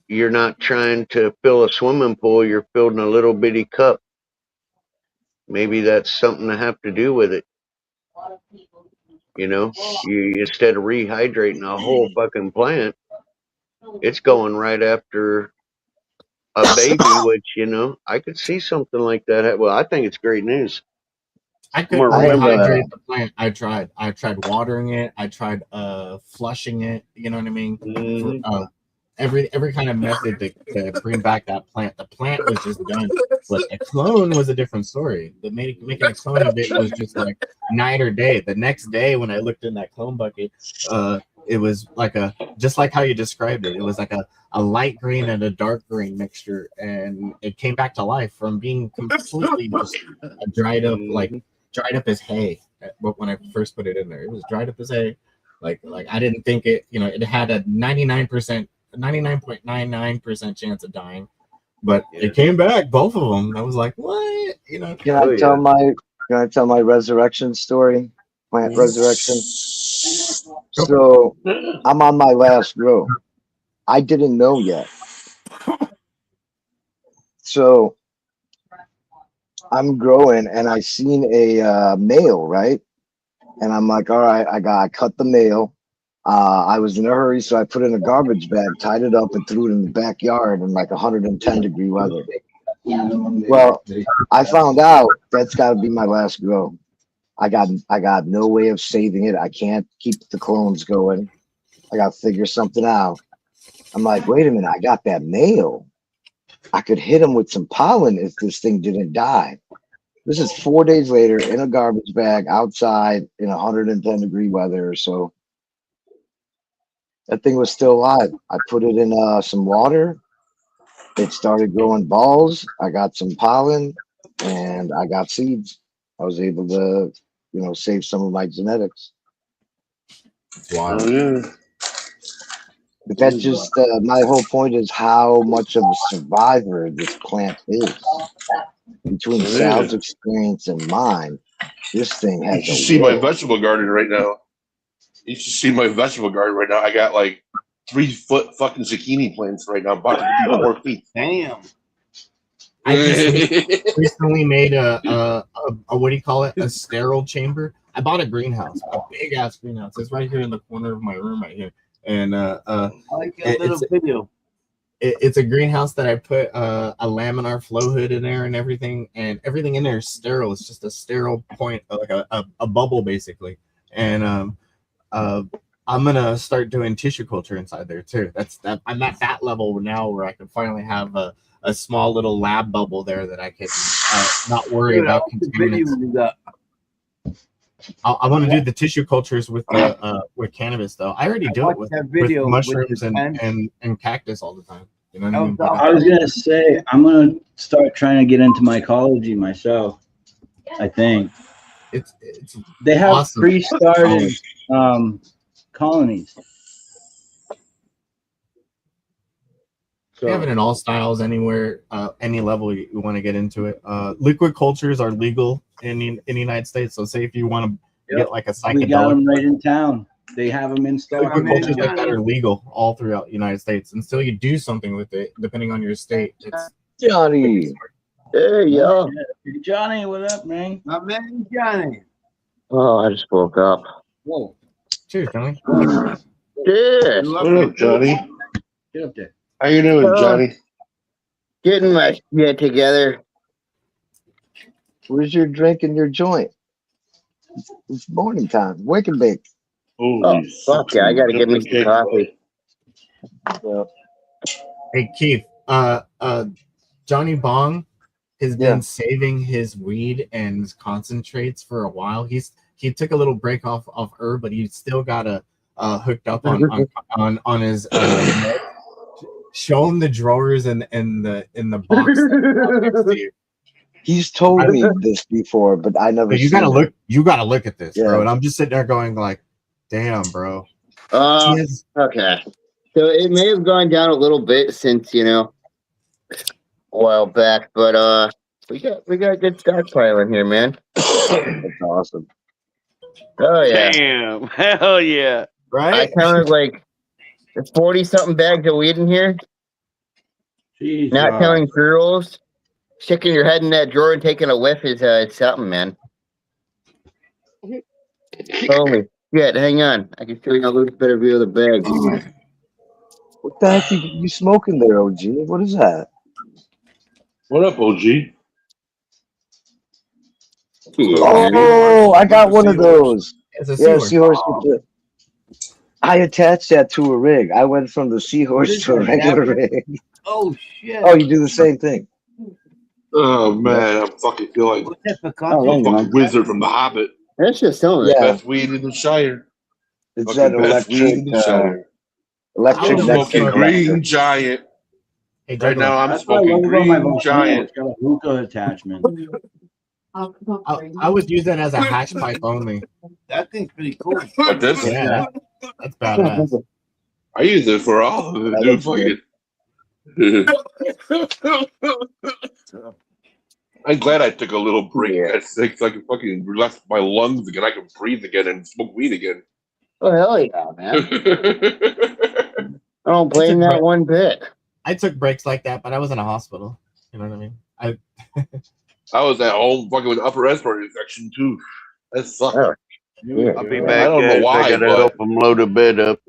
you're not trying to fill a swimming pool, you're filling a little bitty cup. Maybe that's something to have to do with it. You know, you instead of rehydrating a whole fucking plant, it's going right after a baby, which, you know, I could see something like that. Well, I think it's great news. I I'm couldn't gonna remember rehydrate that. the plant. I tried watering it. I tried flushing it. You know what I mean? Mhm. For, every kind of method to bring back that plant. The plant was just done, but a clone was a different story. The making a clone of it was just like night or day. The next day when I looked in that clone bucket, it was like just like how you described it. It was like a light green and a dark green mixture, and it came back to life from being completely just dried up, like dried up as hay. When I first put it in there, it was dried up as hay. Like I didn't think it. You know, it had a 99.99% chance of dying, but it came back, both of them. I was like, what? You know? Can I tell my resurrection story? Plant resurrection. So I'm on my last grow. I didn't know yet. So I'm growing and I seen a male, right? And I'm like, all right, I cut the male. I was in a hurry, so I put it in a garbage bag, tied it up, and threw it in the backyard in like 110-degree weather. Well, I found out that's got to be my last grow. I got no way of saving it. I can't keep the clones going. I got to figure something out. I'm like, wait a minute, I got that male. I could hit him with some pollen if this thing didn't die. This is 4 days later in a garbage bag outside in 110-degree weather or so. That thing was still alive. I put it in some water. It started growing balls. I got some pollen and I got seeds. I was able to, save some of my genetics. Oh, yeah. But that's just my whole point is how much of a survivor this plant is. Between Sal's experience and mine, this thing You has should a see my will. vegetable garden right now. You should see my vegetable garden right now. I got like 3-foot fucking zucchini plants right now, about to be 4 feet. Damn. I just recently made a what do you call it? A sterile chamber. I bought a greenhouse, a big ass greenhouse. It's right here in the corner of my room right here. And I like your little video. It's a greenhouse that I put a laminar flow hood in there and everything in there is sterile. It's just a sterile point, like a bubble basically. And I'm gonna start doing tissue culture inside there too. I'm at that level now where I can finally have a small little lab bubble there that I can not worry about contaminants. I want to do the tissue cultures with cannabis though. I already do it with mushrooms and cactus all the time. You know what I mean? I was gonna say I'm gonna start trying to get into mycology myself. I think it's they have awesome. pre-started colonies. We have it in all styles, anywhere, any level you want to get into it. Liquid cultures are legal in the United States. So, say if you want to get like a psychedelic, we got them right in town. They have them in stock. Liquid cultures like that are legal all throughout the United States. Until you do something with it, depending on your state, it's Johnny. Hey, yo. Johnny, what up, man? My man Johnny. Oh, I just woke up. Whoa. Cheers, Johnny. Cheers. What up, Johnny? Get up there. How you doing, Johnny? Getting my shit together. Where's your drink and your joint? It's morning time. Wake and bake. Oh, fuck yeah, I gotta get me some coffee. Hey Keith, Johnny Bong has Yeah. been saving his weed and his concentrates for a while. He took a little break off herb, but he's still got a hooked up on his med. Show him the drawers in the box. Next to you. He's told me this before, but I never. But you seen gotta it. look. You gotta look at this, Yeah. bro. And I'm just sitting there going like, "Damn, bro." Okay. So it may have gone down a little bit since, a while back, but we got a good stockpile in here, man. That's awesome. Oh yeah. Damn. Hell yeah. I Right? counted like 40-something bags of weed in here. Jesus. Not counting pre-rolls. Sticking your head in that drawer and taking a whiff is something, man. Holy shit, hang on. I can show you a little better view of the bag. What the heck you smoking there, OG? What is that? What up, OG? Oh, I got one of those. It's a Yeah, seahorse. seahorse. I attached that to a rig. I went from the What seahorse is to a that, regular Dapper? rig. Oh shit. Oh, you do the same thing. Oh man, I fucking feel like What's that for Oh, I'm a there you fucking go. wizard from The Hobbit. That's just some of it. Yeah. Best weed in the Shire. It's Fucking that best weed in electric, the Shire. electric I'm Oh, next smoking to Green Giant. Hey, Right Juggalo, now, I'm That's what I smoking love about my Green volcano. Giant. It's got a hookah attachment. I would use that as a hash pipe only. That thing's pretty cool. Like this? Yeah, that's badass. I use it for all of it, That dude. looks Fucking. I'm glad I took a little break. Yeah. At 6, so I can fucking relax my lungs again. I can breathe again and smoke weed again. Oh, hell yeah, man. I don't blame that one bit. I took breaks like that, but I was in a hospital. You know what I mean? I was at home fucking with upper respiratory infection too. That sucked. Oh, yeah. I'll be I back, don't know guys. why, I gotta but- help them load a bed up.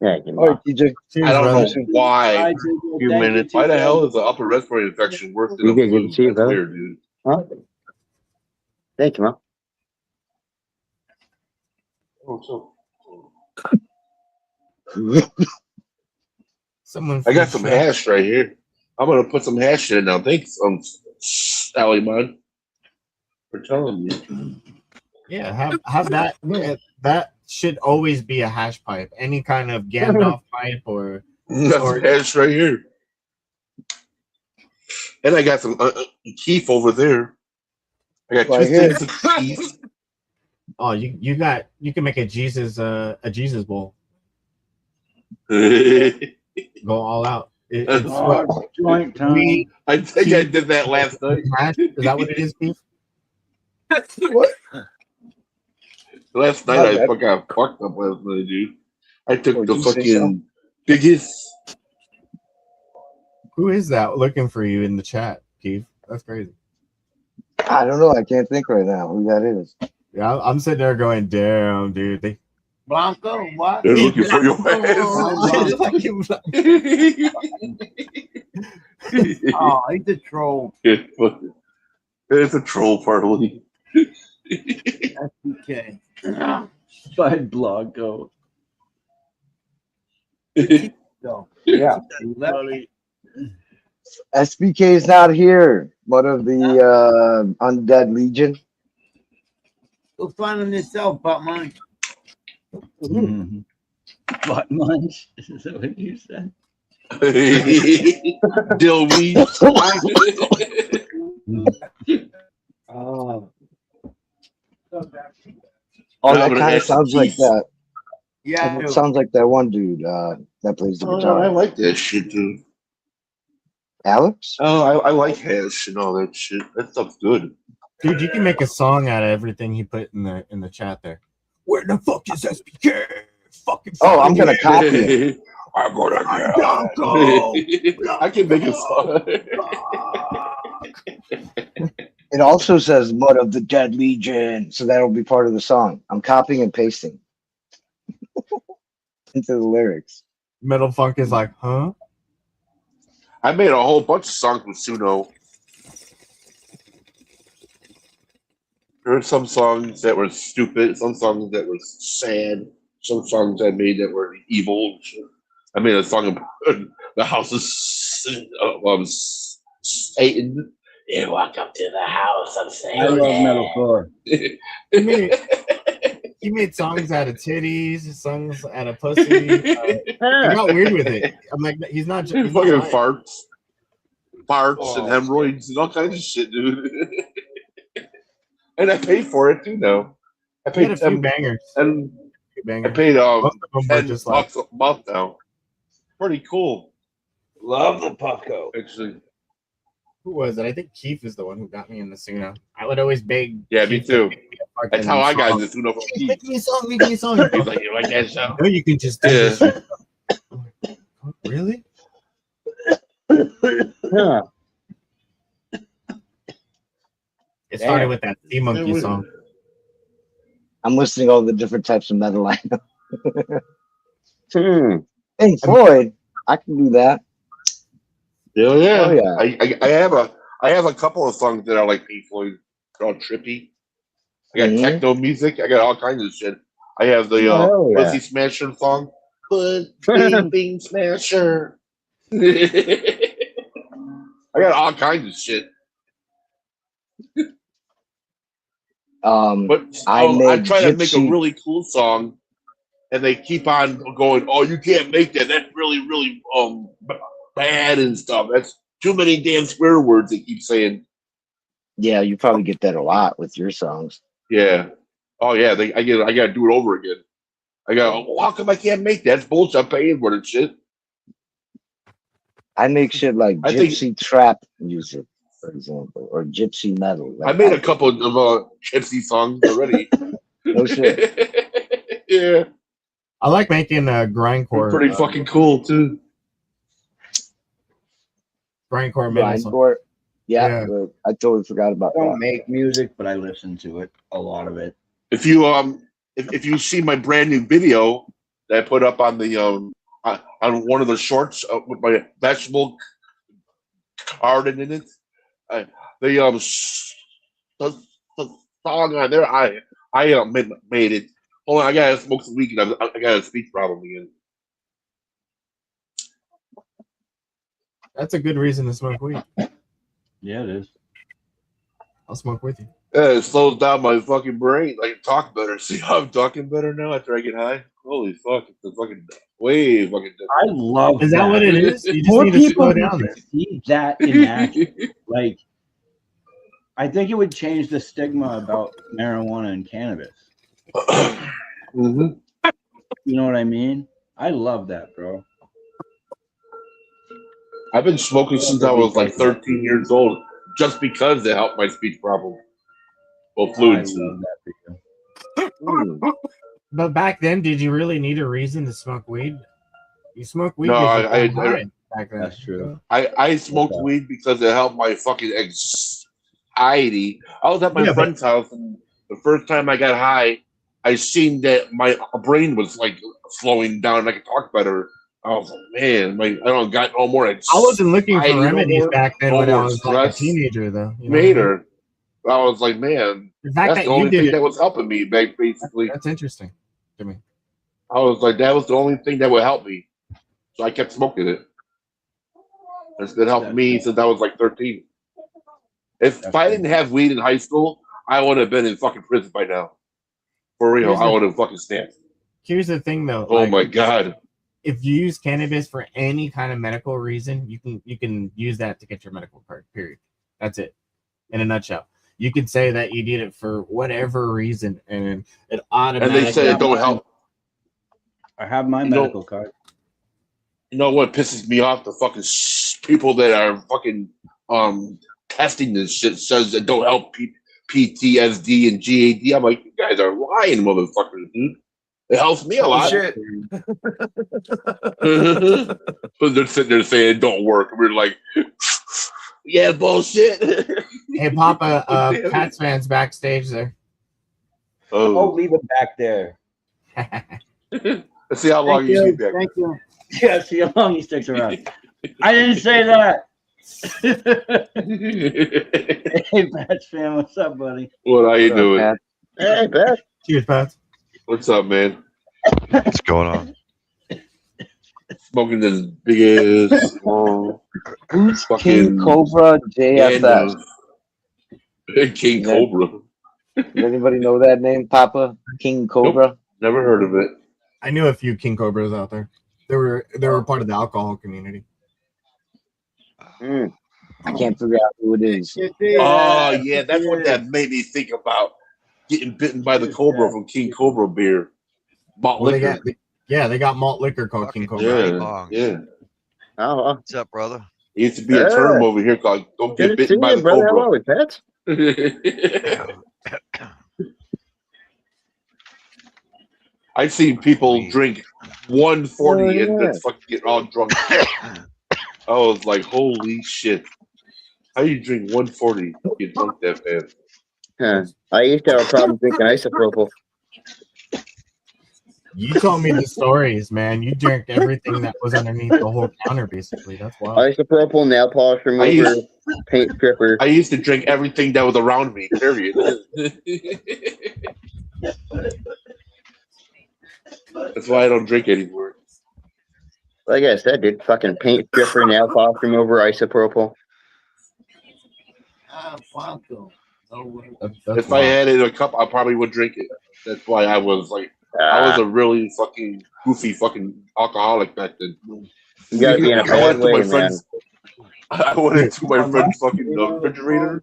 Yeah, you All know. right, TJ. Cheers, I don't brother. know why. Few minutes. Why the hell is the upper respiratory infection worse than You a did flu? good to see you, That's brother. weird, dude. Huh? Thank you, man. Oh, so. Someone. I got some hash right here. I'm gonna put some hash in it now. Thanks, Sally Bud, for telling me. Yeah, have that. That should always be a hash pipe. Any kind of Gandalf pipe or Got some hash right here, and I got some keef over there. I got Right two here. things of keef. oh, you can make a Jesus bowl. Go all out. It's what Joint time. we I think I did that last night. hash. Is that what it is, Keith? What? Last night My I bad. fucking got fucked up last night, dude. I took Oh, the did you say fucking something? biggest. Who is that looking for you in the chat, Keith? That's crazy. I don't know. I can't think right now who that is. Yeah, I'm sitting there going, damn, dude. They Blanco, what? They're looking for your Oh, he's a troll. It's a troll party. Okay. By Blanco. So, Yeah. he left. SBK is not here. One of the Undead Legion. Go find him yourself, but mine. Mm-hmm. Butt munch? Is that what you said? Dill weed. Oh, that kind of sounds like that. Yeah, It sounds like that one dude that plays the Oh, guitar. I like that shit, dude. Alex? Oh, I like hash and all that shit. That stuff's good. dude, you can make a song out of everything he put in the chat there. Where the fuck is SBK? Fucking. Oh, I'm gonna copy it. I'm gonna I can make a song. It also says "Mud of the Dead Legion," so that'll be part of the song. I'm copying and pasting into the lyrics. Metal Funk is like, huh? I made a whole bunch of songs with Suno. There were some songs that were stupid, some songs that were sad, some songs I made that were evil. I made a song about the house of Satan. You walk up to the house of Satan. I love metalcore. He made songs out of titties, songs out of pussy. He got weird with it. I'm like, he's not just Fucking farts and hemorrhoids and all kinds of shit, dude. And I paid for it too now. I He had paid a few bangers. and Few I bangers. paid Most of them were 10 just like, bucks a month now. Pretty cool, Love the Puffco. actually. who was it? I think Keith is the one who got me in the Suno. I would always beg. Yeah, me Keith to too. make me a fucking That's how I got song. into Tune Up for Keith, Keith. Make me a song. Make me a song. He's like, you like that show? No, you can just do Yeah. this. I'm like, "Oh, really? Huh. It started Damn. with that Sea Monkey song. I'm listing all the different types of metal I know. Hmm. Hey, Floyd, I can do that. Yeah, yeah. Oh, yeah. I have a couple of songs that are like Pink Floyd. They're all trippy. I got Mhm. techno music. I got all kinds of shit. I have the Oh, yeah. Pussy Smasher song. Bing Smasher. I got all kinds of shit. But I I made try to make a Gypsy- really cool song, and they keep on going, "Oh, you can't make that. That's really, really bad and stuff. That's too many damn swear words." They keep saying. Yeah, you probably get that a lot with your songs. Yeah. Oh yeah. I got to do it over again. I got. Well, how come I can't make that? That's bullshit. I'm paying for that shit. I make shit like I think- gypsy trap music, for example, or gypsy metal. I made a couple of gypsy songs already. No shit. Yeah. I like making grindcore. Pretty fucking cool too. Grindcore metal song. Grindcore. Yeah, Yeah. but I totally forgot about I don't that. make music, but I listen to it. A lot of it. If you if you see my brand new video that I put up on the on one of the shorts with my vegetable garden in it, the song on there, I made it. Hold on, I gotta smoke some weed. I got a speech problem again. That's a good reason to smoke weed. Yeah, it is. I'll smoke with you. Yeah, it slows down my fucking brain. I can talk better. See how I'm talking better now after I get high? Holy fuck, it's a fucking way fucking I love. Is that what it is? You just More need to people slow need down to there. see that in action. Like, I think it would change the stigma about marijuana and cannabis. Mm-hmm. You know what I mean? I love that, bro. I've been smoking since I was like 13 years old, just because it helped my speech problem. Well, I fluency. love that for you. But back then, did you really need a reason to smoke weed? You smoke weed. No, because I- you felt high back then. That's true. I smoked Okay. weed because it helped my fucking anxiety. I was at my Yeah, but- friend's house, and the first time I got high, I seen that my brain was like slowing down, and I could talk better. I was like, man, I don't got no more. I wasn't looking for anxiety no remedies more, back then no when I more was like a stress. teenager, though. You know what I mean? Later, I was like, man, The fact that's that the you only did thing it, that was helping me. Basically, that's interesting to me. I was like, that was the only thing that would help me. So I kept smoking it. It's been helping me since I was like 13. If I didn't have weed in high school, I would have been in fucking prison by now. For real, Here's I the- would have fucking snapped. Here's the thing, though. Oh like, my god. if you use cannabis for any kind of medical reason, you can use that to get your medical card. Period. That's it. In a nutshell, you could say that you did it for whatever reason, and it And automatically. they said it don't help. I have my You know- medical card. You know what pisses me off? The fucking people that are fucking testing this shit says it don't help PTSD and GAD. I'm like, you guys are lying, motherfuckers, dude. It helps me a lot. Shit. But they're sitting there saying it don't work. We're like, yeah, bullshit. Hey, Papa, Damn. Pats fans backstage there. Oh, Oh, leave it back there. let's see how long you keep that. Thank you. Yeah, see how long he sticks around. I didn't say that. Hey, Patch fan, what's up, buddy? What are you doing? Pat? Hey, Beth. Cheers, Pat. What's up, man? What's going on? Smoking this big ass Who's fucking King Cobra JFS? King Cobra. Does anybody know that name, Papa? King Cobra? Never heard of it. I knew a few King Cobras out there. They were part of the alcohol community. Mm. I can't figure out who it is. Oh yeah, that's what that made me think about. Getting bitten by the cobra from King Cobra beer. Malt Well, liquor. they got malt liquor called King Cobra. Yeah, Long. yeah. Oh, What's up, brother? There used to be a term over here called "Don't get good to see bitten by you, the brother. How cobra." are we, Pat? I've seen people drink 140 and then fucking get all drunk. I was like, holy shit. How you drink 140 and get drunk that fast? Huh. I used to have a problem drinking isopropyl. You told me the stories, man. You drank everything that was underneath the whole counter, basically. That's wild. Isopropyl, nail polish remover, paint stripper. I used to drink everything that was around me, period. That's why I don't drink anymore. Like I said, dude, fucking paint stripper, nail polish remover, isopropyl. Franco. That's If I had it in a cup, I probably would drink it. That's why I was like, I was a really fucking goofy fucking alcoholic back then. You gotta be in a I bad went to way, my man. friend's. I went into my friend's fucking refrigerator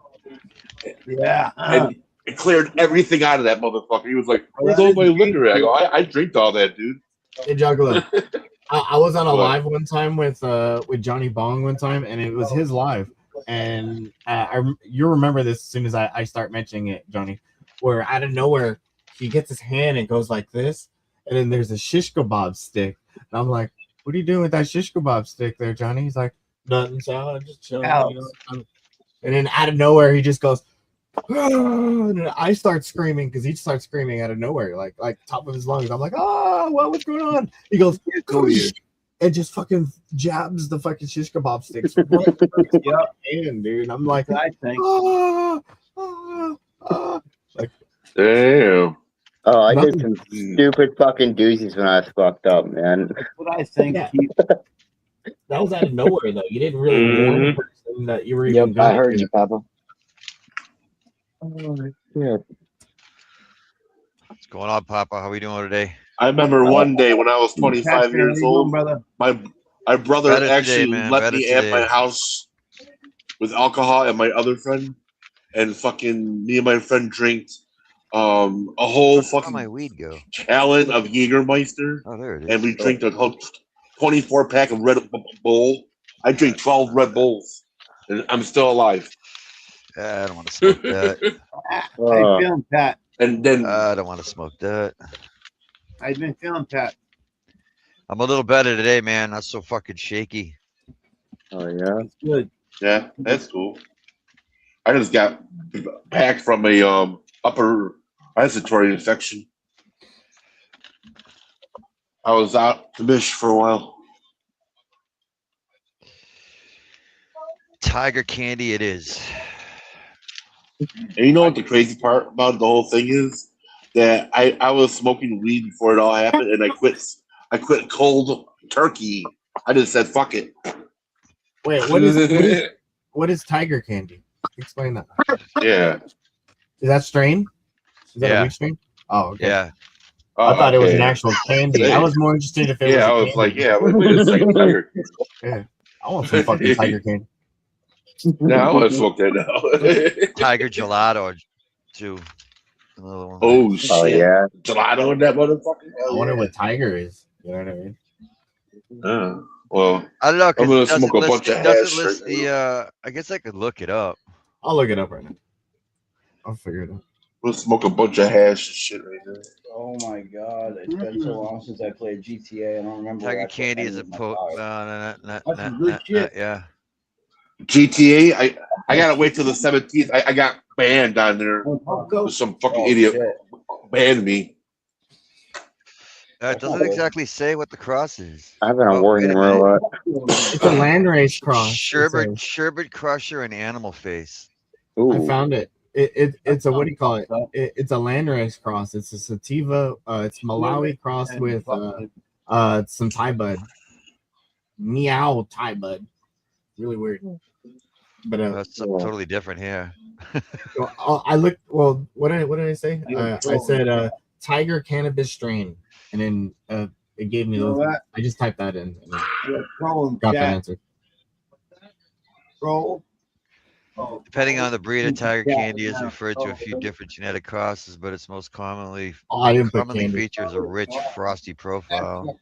Yeah. and it cleared everything out of that motherfucker. He was like, "Where's all my liquor?" I go, "I drank all that, dude." Hey, Juggalo. I was on a What? live one time with Johnny Bong one time, and it was his live. And you remember this as soon as I start mentioning it, Johnny, where out of nowhere he gets his hand and goes like this, and then there's a shish kebab stick. And I'm like, "What are you doing with that shish kebab stick there, Johnny?" He's like, "Nothing, so I'm just chilling." You know? And then out of nowhere he just goes, and then I start screaming because he starts screaming out of nowhere, like top of his lungs. I'm like, "Oh, what's going on?" He goes, and just fucking jabs the fucking shish kebab sticks right in, dude. I'm like, I think. Like, Damn. Oh, I did some stupid fucking doozies when I was fucked up, man. That's what I think. Yeah. That was out of nowhere, though. You didn't really warn the person that you were even Yep, I heard you, Papa. Oh, shit. What's going on, Papa? How we doing today? I remember one day when I was 25 years old, brother. my brother Better actually today, man. let Better me at my today. house with alcohol and my other friend, and fucking me and my friend drank a whole Where'd my fucking weed go? gallon of Jägermeister, Oh, there it is. and we drank a whole 24 pack of Red Bull. I drink 12 Red Bulls, and I'm still alive. I don't want to smoke that. How you feeling, Pat? And then I don't want to smoke that. How you been feeling, Pat? I'm a little better today, man. Not so fucking shaky. Oh, yeah. Good. yeah, that's cool. I just got packed from a upper respiratory infection. I was out to Mish for a while. Tiger candy it is. And you know what the crazy part about the whole thing is? That I was smoking weed before it all happened, and I quit cold turkey. I just said fuck it. wait, what is tiger candy? Explain that. Yeah. Is that strain? Is that Yeah. a weed strain? Oh, okay. Yeah. I thought it was an Okay. actual candy. I was more interested if it was. Yeah, a I was candy. like, yeah, wait a second, tiger. I want some fucking tiger candy. Now I want to smoke that now. Tiger gelato too. Another one. Oh shit! Oh, yeah. Gelato in that motherfucker. I wonder what tiger is. You know what I mean? Well, I don't know. 'Cause I'm gonna it doesn't smoke a list- bunch of it doesn't hash list right the. I guess I could look it up. I'll look it up right now. I'll figure it out. we'll smoke a bunch of hash and shit right now. Oh my god, it's been so long since I played GTA. I don't remember. Tiger where I put candy any is a of my po. powers. Not, That's some good shit. yeah. GTA, I gotta wait till the 17th. I got banned on there. Go. Some fucking Oh, idiot shit. banned me. It doesn't exactly say what the cross is. I've been a Oh, war wait a hammer a minute. lot. It's a landrace cross. It Sherbet, says. Sherbet Crusher and Animal Face. I Ooh. found it. It's a, what do you call it? It's a landrace cross. It's a sativa. It's Malawi crossed with some Thai bud. Meow Thai bud. Really weird. But That's something totally different here. I looked. Well, what did I say? I said tiger cannabis strain, and then it gave me those. I just typed that in. And got that answer. Depending on the breed of tiger candy is referred to a few different genetic crosses, but it's most commonly features a rich, frosty profile.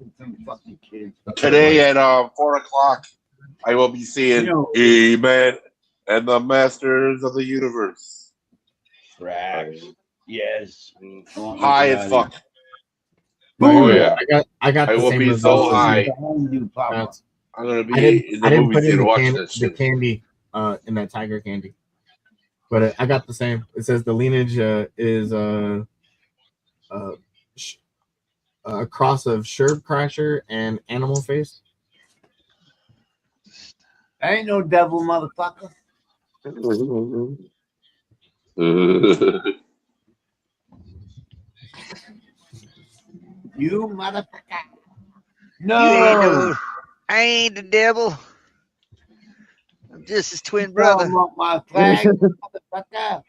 Today at 4 o'clock, I will be seeing Amen and the Masters of the Universe. Tracks. Yes. High as fuck. Oh yeah. I got I the will same be results so as high. you. I'm gonna be in I the didn't movie put in theater the, watching that the shit. candy in that tiger candy, but I got the same. It says the lineage is a cross of Sherb Crusher and Animal Face. I ain't no devil, motherfucker. You motherfucker. No. I ain't the devil. I'm just his twin brother. My flag, motherfucker.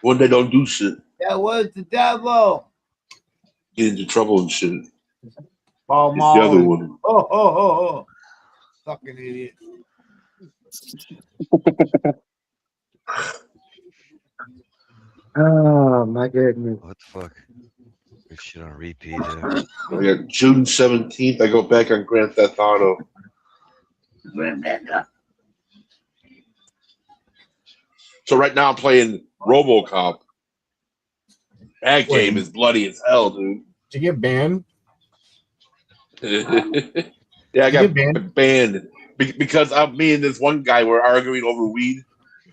When they don't do shit, That was the devil. get into trouble and shit. Paul It's the other one. Oh. Fucking idiot. Oh my goodness. What the fuck? This shit on repeat here. I got June 17th. I go back on Grand Theft Auto. So right now I'm playing RoboCop. That game is bloody as hell, dude. Did you get banned? Yeah, I got banned because me and this one guy were arguing over weed.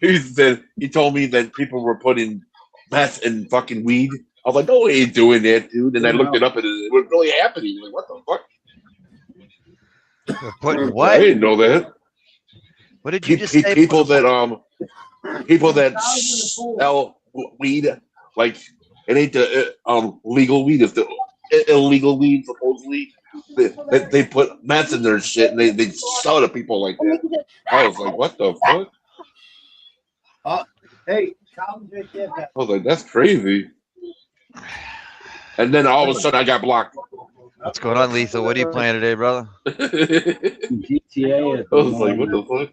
He told me that people were putting meth in fucking weed. I was like, no, we ain't doing that, dude. And I looked it up, and it was really happening. Like, what the fuck? Putting what? I didn't know that. What did you just say? People that sell weed, like it ain't the legal weed. It's the illegal weed, supposedly. They put meth in their shit and they sell it to people like that. I was like, what the fuck? Hey, I was like, that's crazy. And then all of a sudden I got blocked. What's going on, Lethal? What are you playing today, brother? GTA. I was like, what the fuck?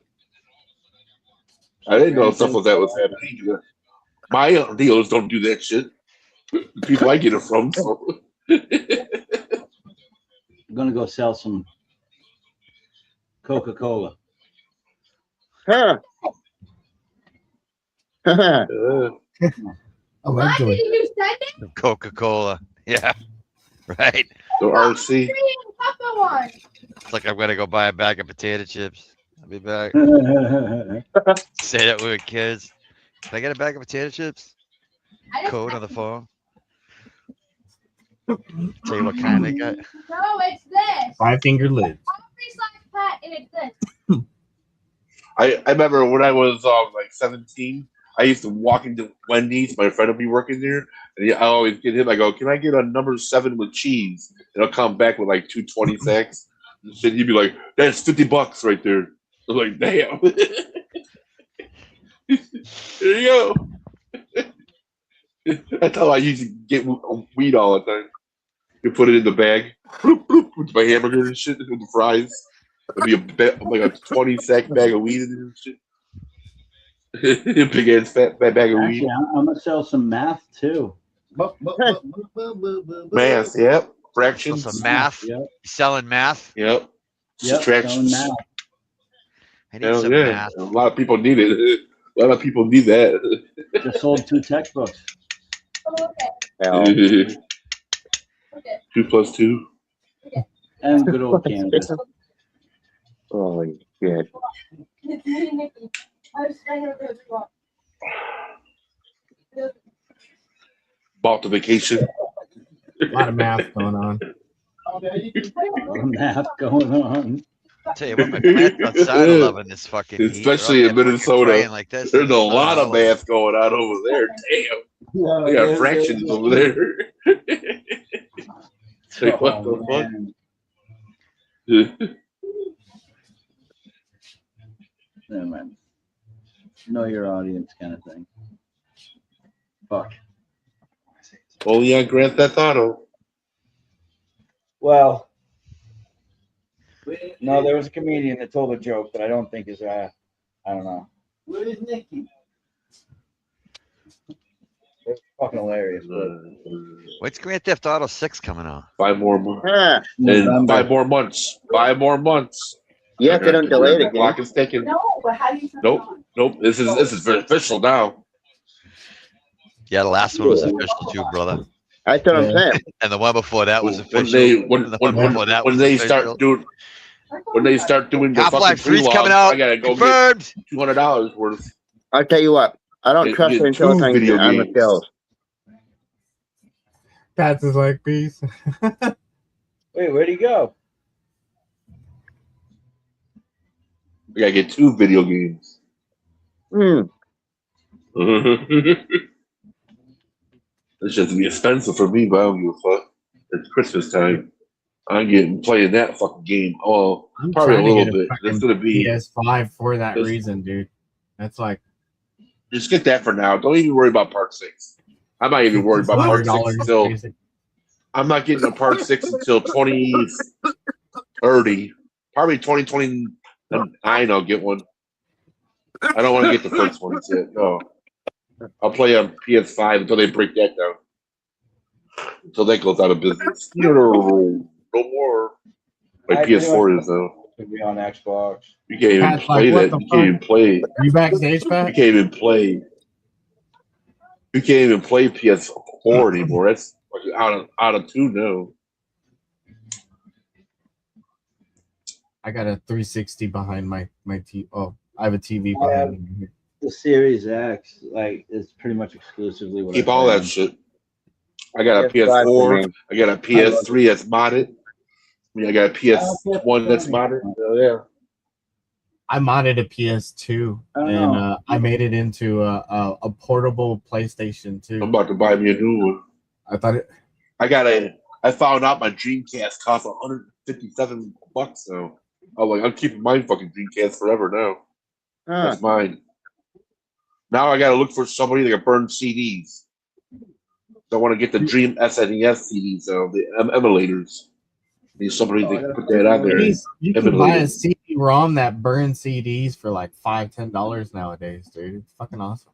I didn't know stuff like that was happening. My dealers don't do that shit. The people I get it from. So. I'm gonna go sell some Coca-Cola. Huh. Coca-Cola. Yeah. Right. So RC. It's like I'm gonna go buy a bag of potato chips. I'll be back. Say that when we were kids. Can I get a bag of potato chips? Code on the phone. Tell you what kind they got. No, it's this. 5-finger lids. And it's this. I remember when I was like 17, I used to walk into Wendy's. My friend would be working there, and I always get him. I go, "Can I get a number 7 with cheese?" And I'll come back with like 2 20 sacks. And shit, he'd be like, "That's $50 right there." I was like, "Damn." There you go. That's how I usually get weed all the time. You put it in the bag, bloop, bloop, with my hamburger and shit, with the fries. It'd be like a 20-sack bag of weed in there and shit. Big ass fat bag of weed. Actually, I'm gonna sell some math too. Math, yep. Fractions. Some math. Yep. Selling math. Yep. Subtractions. Selling math. I need Hell some yeah. math. A lot of people need it. A lot of people need that. Just sold 2 textbooks. Okay. 2 plus 2. And good old cannabis. Oh, good. Bought the vacation. lot of math going on. A lot of math going on. I'll tell you what, my plants outside are loving this fucking heat. They're up Especially there in fucking Minnesota. praying like this. There's a It's not lot of howling. math going on over there. Damn. They got fractions over there. Like, what the man. fuck? Never mind. Know your audience kind of thing. Fuck. Only on Grand Theft Auto. Well, no, there was a comedian that told a joke that I don't think is I don't know. Where is Nikki? It's fucking hilarious. But When's Grand Theft Auto 6 coming out? 5 more months. Ah, And 5 more months. 5 more months. yeah, if they don't delay it The again. clock is ticking. No, but how do you turn it Nope. on? Nope. This is official now. Yeah, the last one was official too, brother. That's what I'm saying. And the one before that was When official. they and the one before that when was they official. start doing the Half-Life fucking 3's pre-launch, coming out. I gotta go Confirmed. get $200 worth. I'll tell you what. I don't Get- trust get it until it's 2 on video on the games. shelves. Pats is like, peace. wait, where'd he go? I gotta get 2 video games. Hmm. It's just be expensive for me, but I don't give a fuck. It's Christmas time. I'm playing that fucking game. Oh, I'm probably a trying to little get bit. fucking It's gonna be PS5 for that Just- reason, dude. That's like just get that for now. Don't even worry about part 6. I'm not even worried about part 6 $100 until basic. I'm not getting a part 6 until 2030. Probably 2029 I'll get one. I don't want to get the first ones yet. No. I'll play on PS5 until they break that down. Until that goes out of business. No more. My I PS4 is though. Could be on Xbox. You can't even Pat's play like, that. what You the can't even play. Are you backstage, You Pat? can't even play. You can't even play PS4 anymore. That's like out of tune now. I got a 360 behind my TV. Oh, I have a TV behind me. The Series X, like, is pretty much exclusively what Keep I all play that on. shit. I got a PS5 for PS4. me. I got a PS3 that's modded. I got a PS1 that's modded. Oh, yeah. I modded a PS2 Oh. and I made it into a portable PlayStation 2. I'm about to buy me a new one. I thought it. I found out my Dreamcast cost $157 now. I'm like, I'm keeping my fucking Dreamcast forever now. Huh. That's mine. Now I gotta look for somebody that can burn CDs. So I want to get the Dream SNES CDs, the emulators. Need somebody to put that out there. You can buy a Emulated. CD-ROM that burns CDs for like $5-10 nowadays, dude. It's fucking awesome.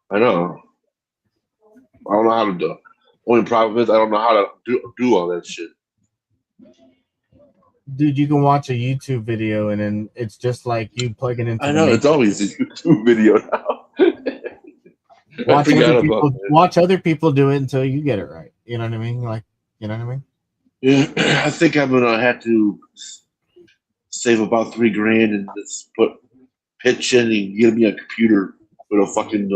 I know. I don't know how to do. Only problem is I don't know how to do all that shit. Dude, you can watch a YouTube video and then it's just like you plug it into. I know it's always a YouTube video now. I forgot about that. Watch other people do it until you get it right. You know what I mean? Like, you know what I mean? Yeah, I think I'm gonna have to save about $3,000 and just pitch in and get me a computer with a fucking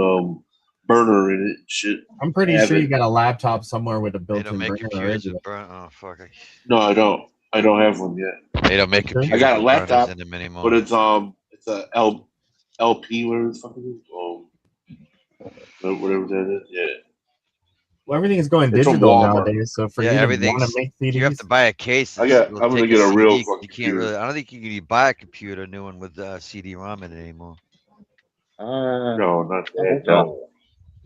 burner in it and shit. I'm pretty Have sure it. you got a laptop somewhere with a They built-in don't make burner computers already. with burn. Oh fuck! No, I don't. I don't have one yet. They don't make Okay. computers. I got a with burners laptop, in them anymore. but it's a LP, whatever the fuck it is. Whatever that is. Yeah. Well, everything is going It's from digital Walmart. nowadays, so for Yeah, you to everything's- want to make CDs, You have to buy a case. I'm It'll gonna take get a real CD. fucking You can't computer. really. I don't think you can buy a computer new one with CD-ROM in it anymore. No, not that. No.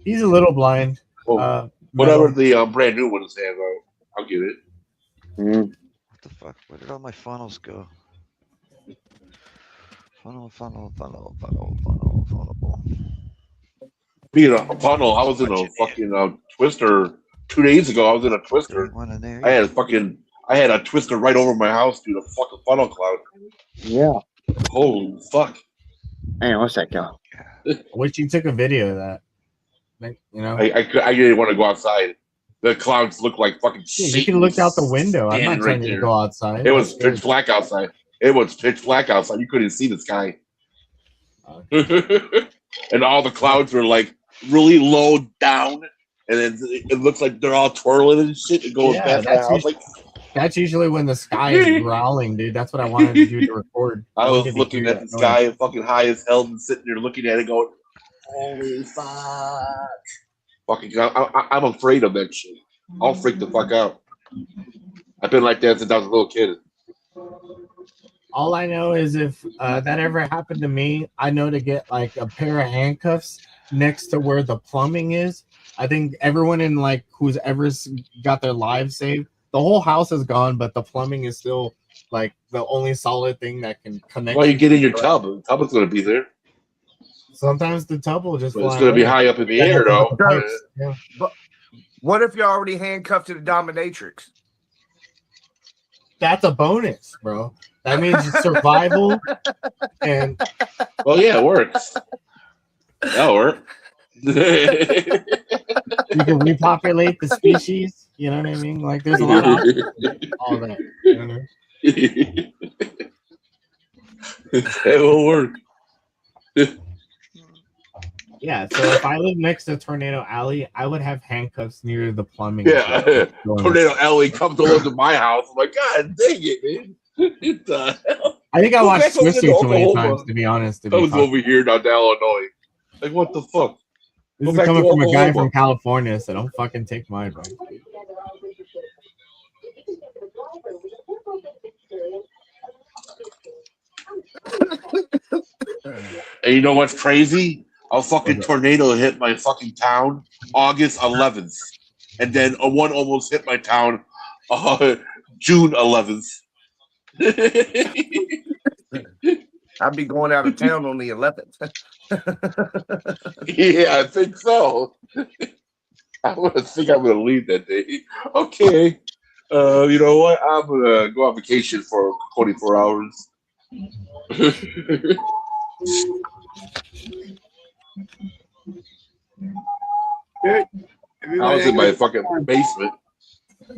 he's a little blind. Well, whatever Metal. the brand new ones have, I'll get it. Mm. What the fuck? Where did all my funnels go? Funnel. Speaking of funnel, I was in a fucking Twister 2 days ago. I was in a Twister. One in there. I had a Twister right over my house, dude. A fucking funnel cloud. Yeah. Holy fuck! Man, what's that go? I wish you took a video of that. Like, you know, I didn't want to go outside. The clouds look like fucking. yeah, you can look out the window. I'm not standing telling right you to there. go outside. It was pitch black outside. It was pitch black outside. You couldn't see the sky. And all the clouds were like really low down. and then it looks like they're all twirling and shit and going Yeah, past my house. Like, that's usually when the sky is growling, dude. That's what I wanted you to record. I was wanted to looking hear at the that noise. sky and fucking high as hell and sitting there looking at it going, holy fuck. Fucking, I'm afraid of that shit. I'll freak the fuck out. I've been like that since I was a little kid. All I know is if that ever happened to me, I know to get like a pair of handcuffs next to where the plumbing is. I think everyone in like who's ever got their lives saved, the whole house is gone, but the plumbing is still like the only solid thing that can connect. Well, you get in your tub. The tub is going to be there. Sometimes the tub will just But it's fly going to be away. high up in the air, though. Yeah. But what if you're already handcuffed to the dominatrix? That's a bonus, bro. That means survival and Well, yeah, it works. That'll work. you can repopulate the species. You know what I mean? Like there's a lot of all that. You know? It will work. Yeah, so if I live next to Tornado Alley, I would have handcuffs near the plumbing. Yeah, Tornado Alley comes over to my house. I'm like, God dang it, man. What the hell? I think I Go watched back over Twister to too many Oklahoma. times, to be honest. To I be was over here now to Illinois. Like, what the fuck? This Go is back to coming from a guy Oklahoma. from California, so don't fucking take my advice. And you know what's crazy? A fucking tornado hit my fucking town August 11th. And then one almost hit my town June 11th. I'd be going out of town on the 11th. Yeah, I think so. I think I'm gonna leave that day. Okay. You know what? I'm gonna go on vacation for 24 hours. Good. I was in my fucking basement.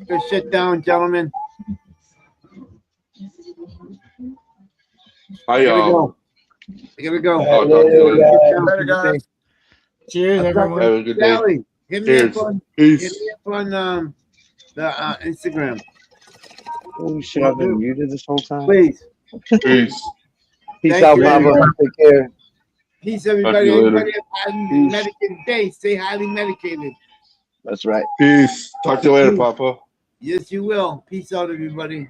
Just sit down, gentlemen. I Here we go. Here we go. I'll talk to you later. Better guys. Cheers, everyone. Have a good day. Sally, hit me Cheers. up on, Peace. hit me up on the Instagram, Oh shit, I've been muted this whole time. please. Peace. Peace Thank out, you, Pablo. everyone. Take care. Peace, Talk to everybody. you later. Everybody have highly medicated day. Stay highly medicated. That's right. Peace. Talk to you later, Papa. Yes, you will. Peace out, everybody.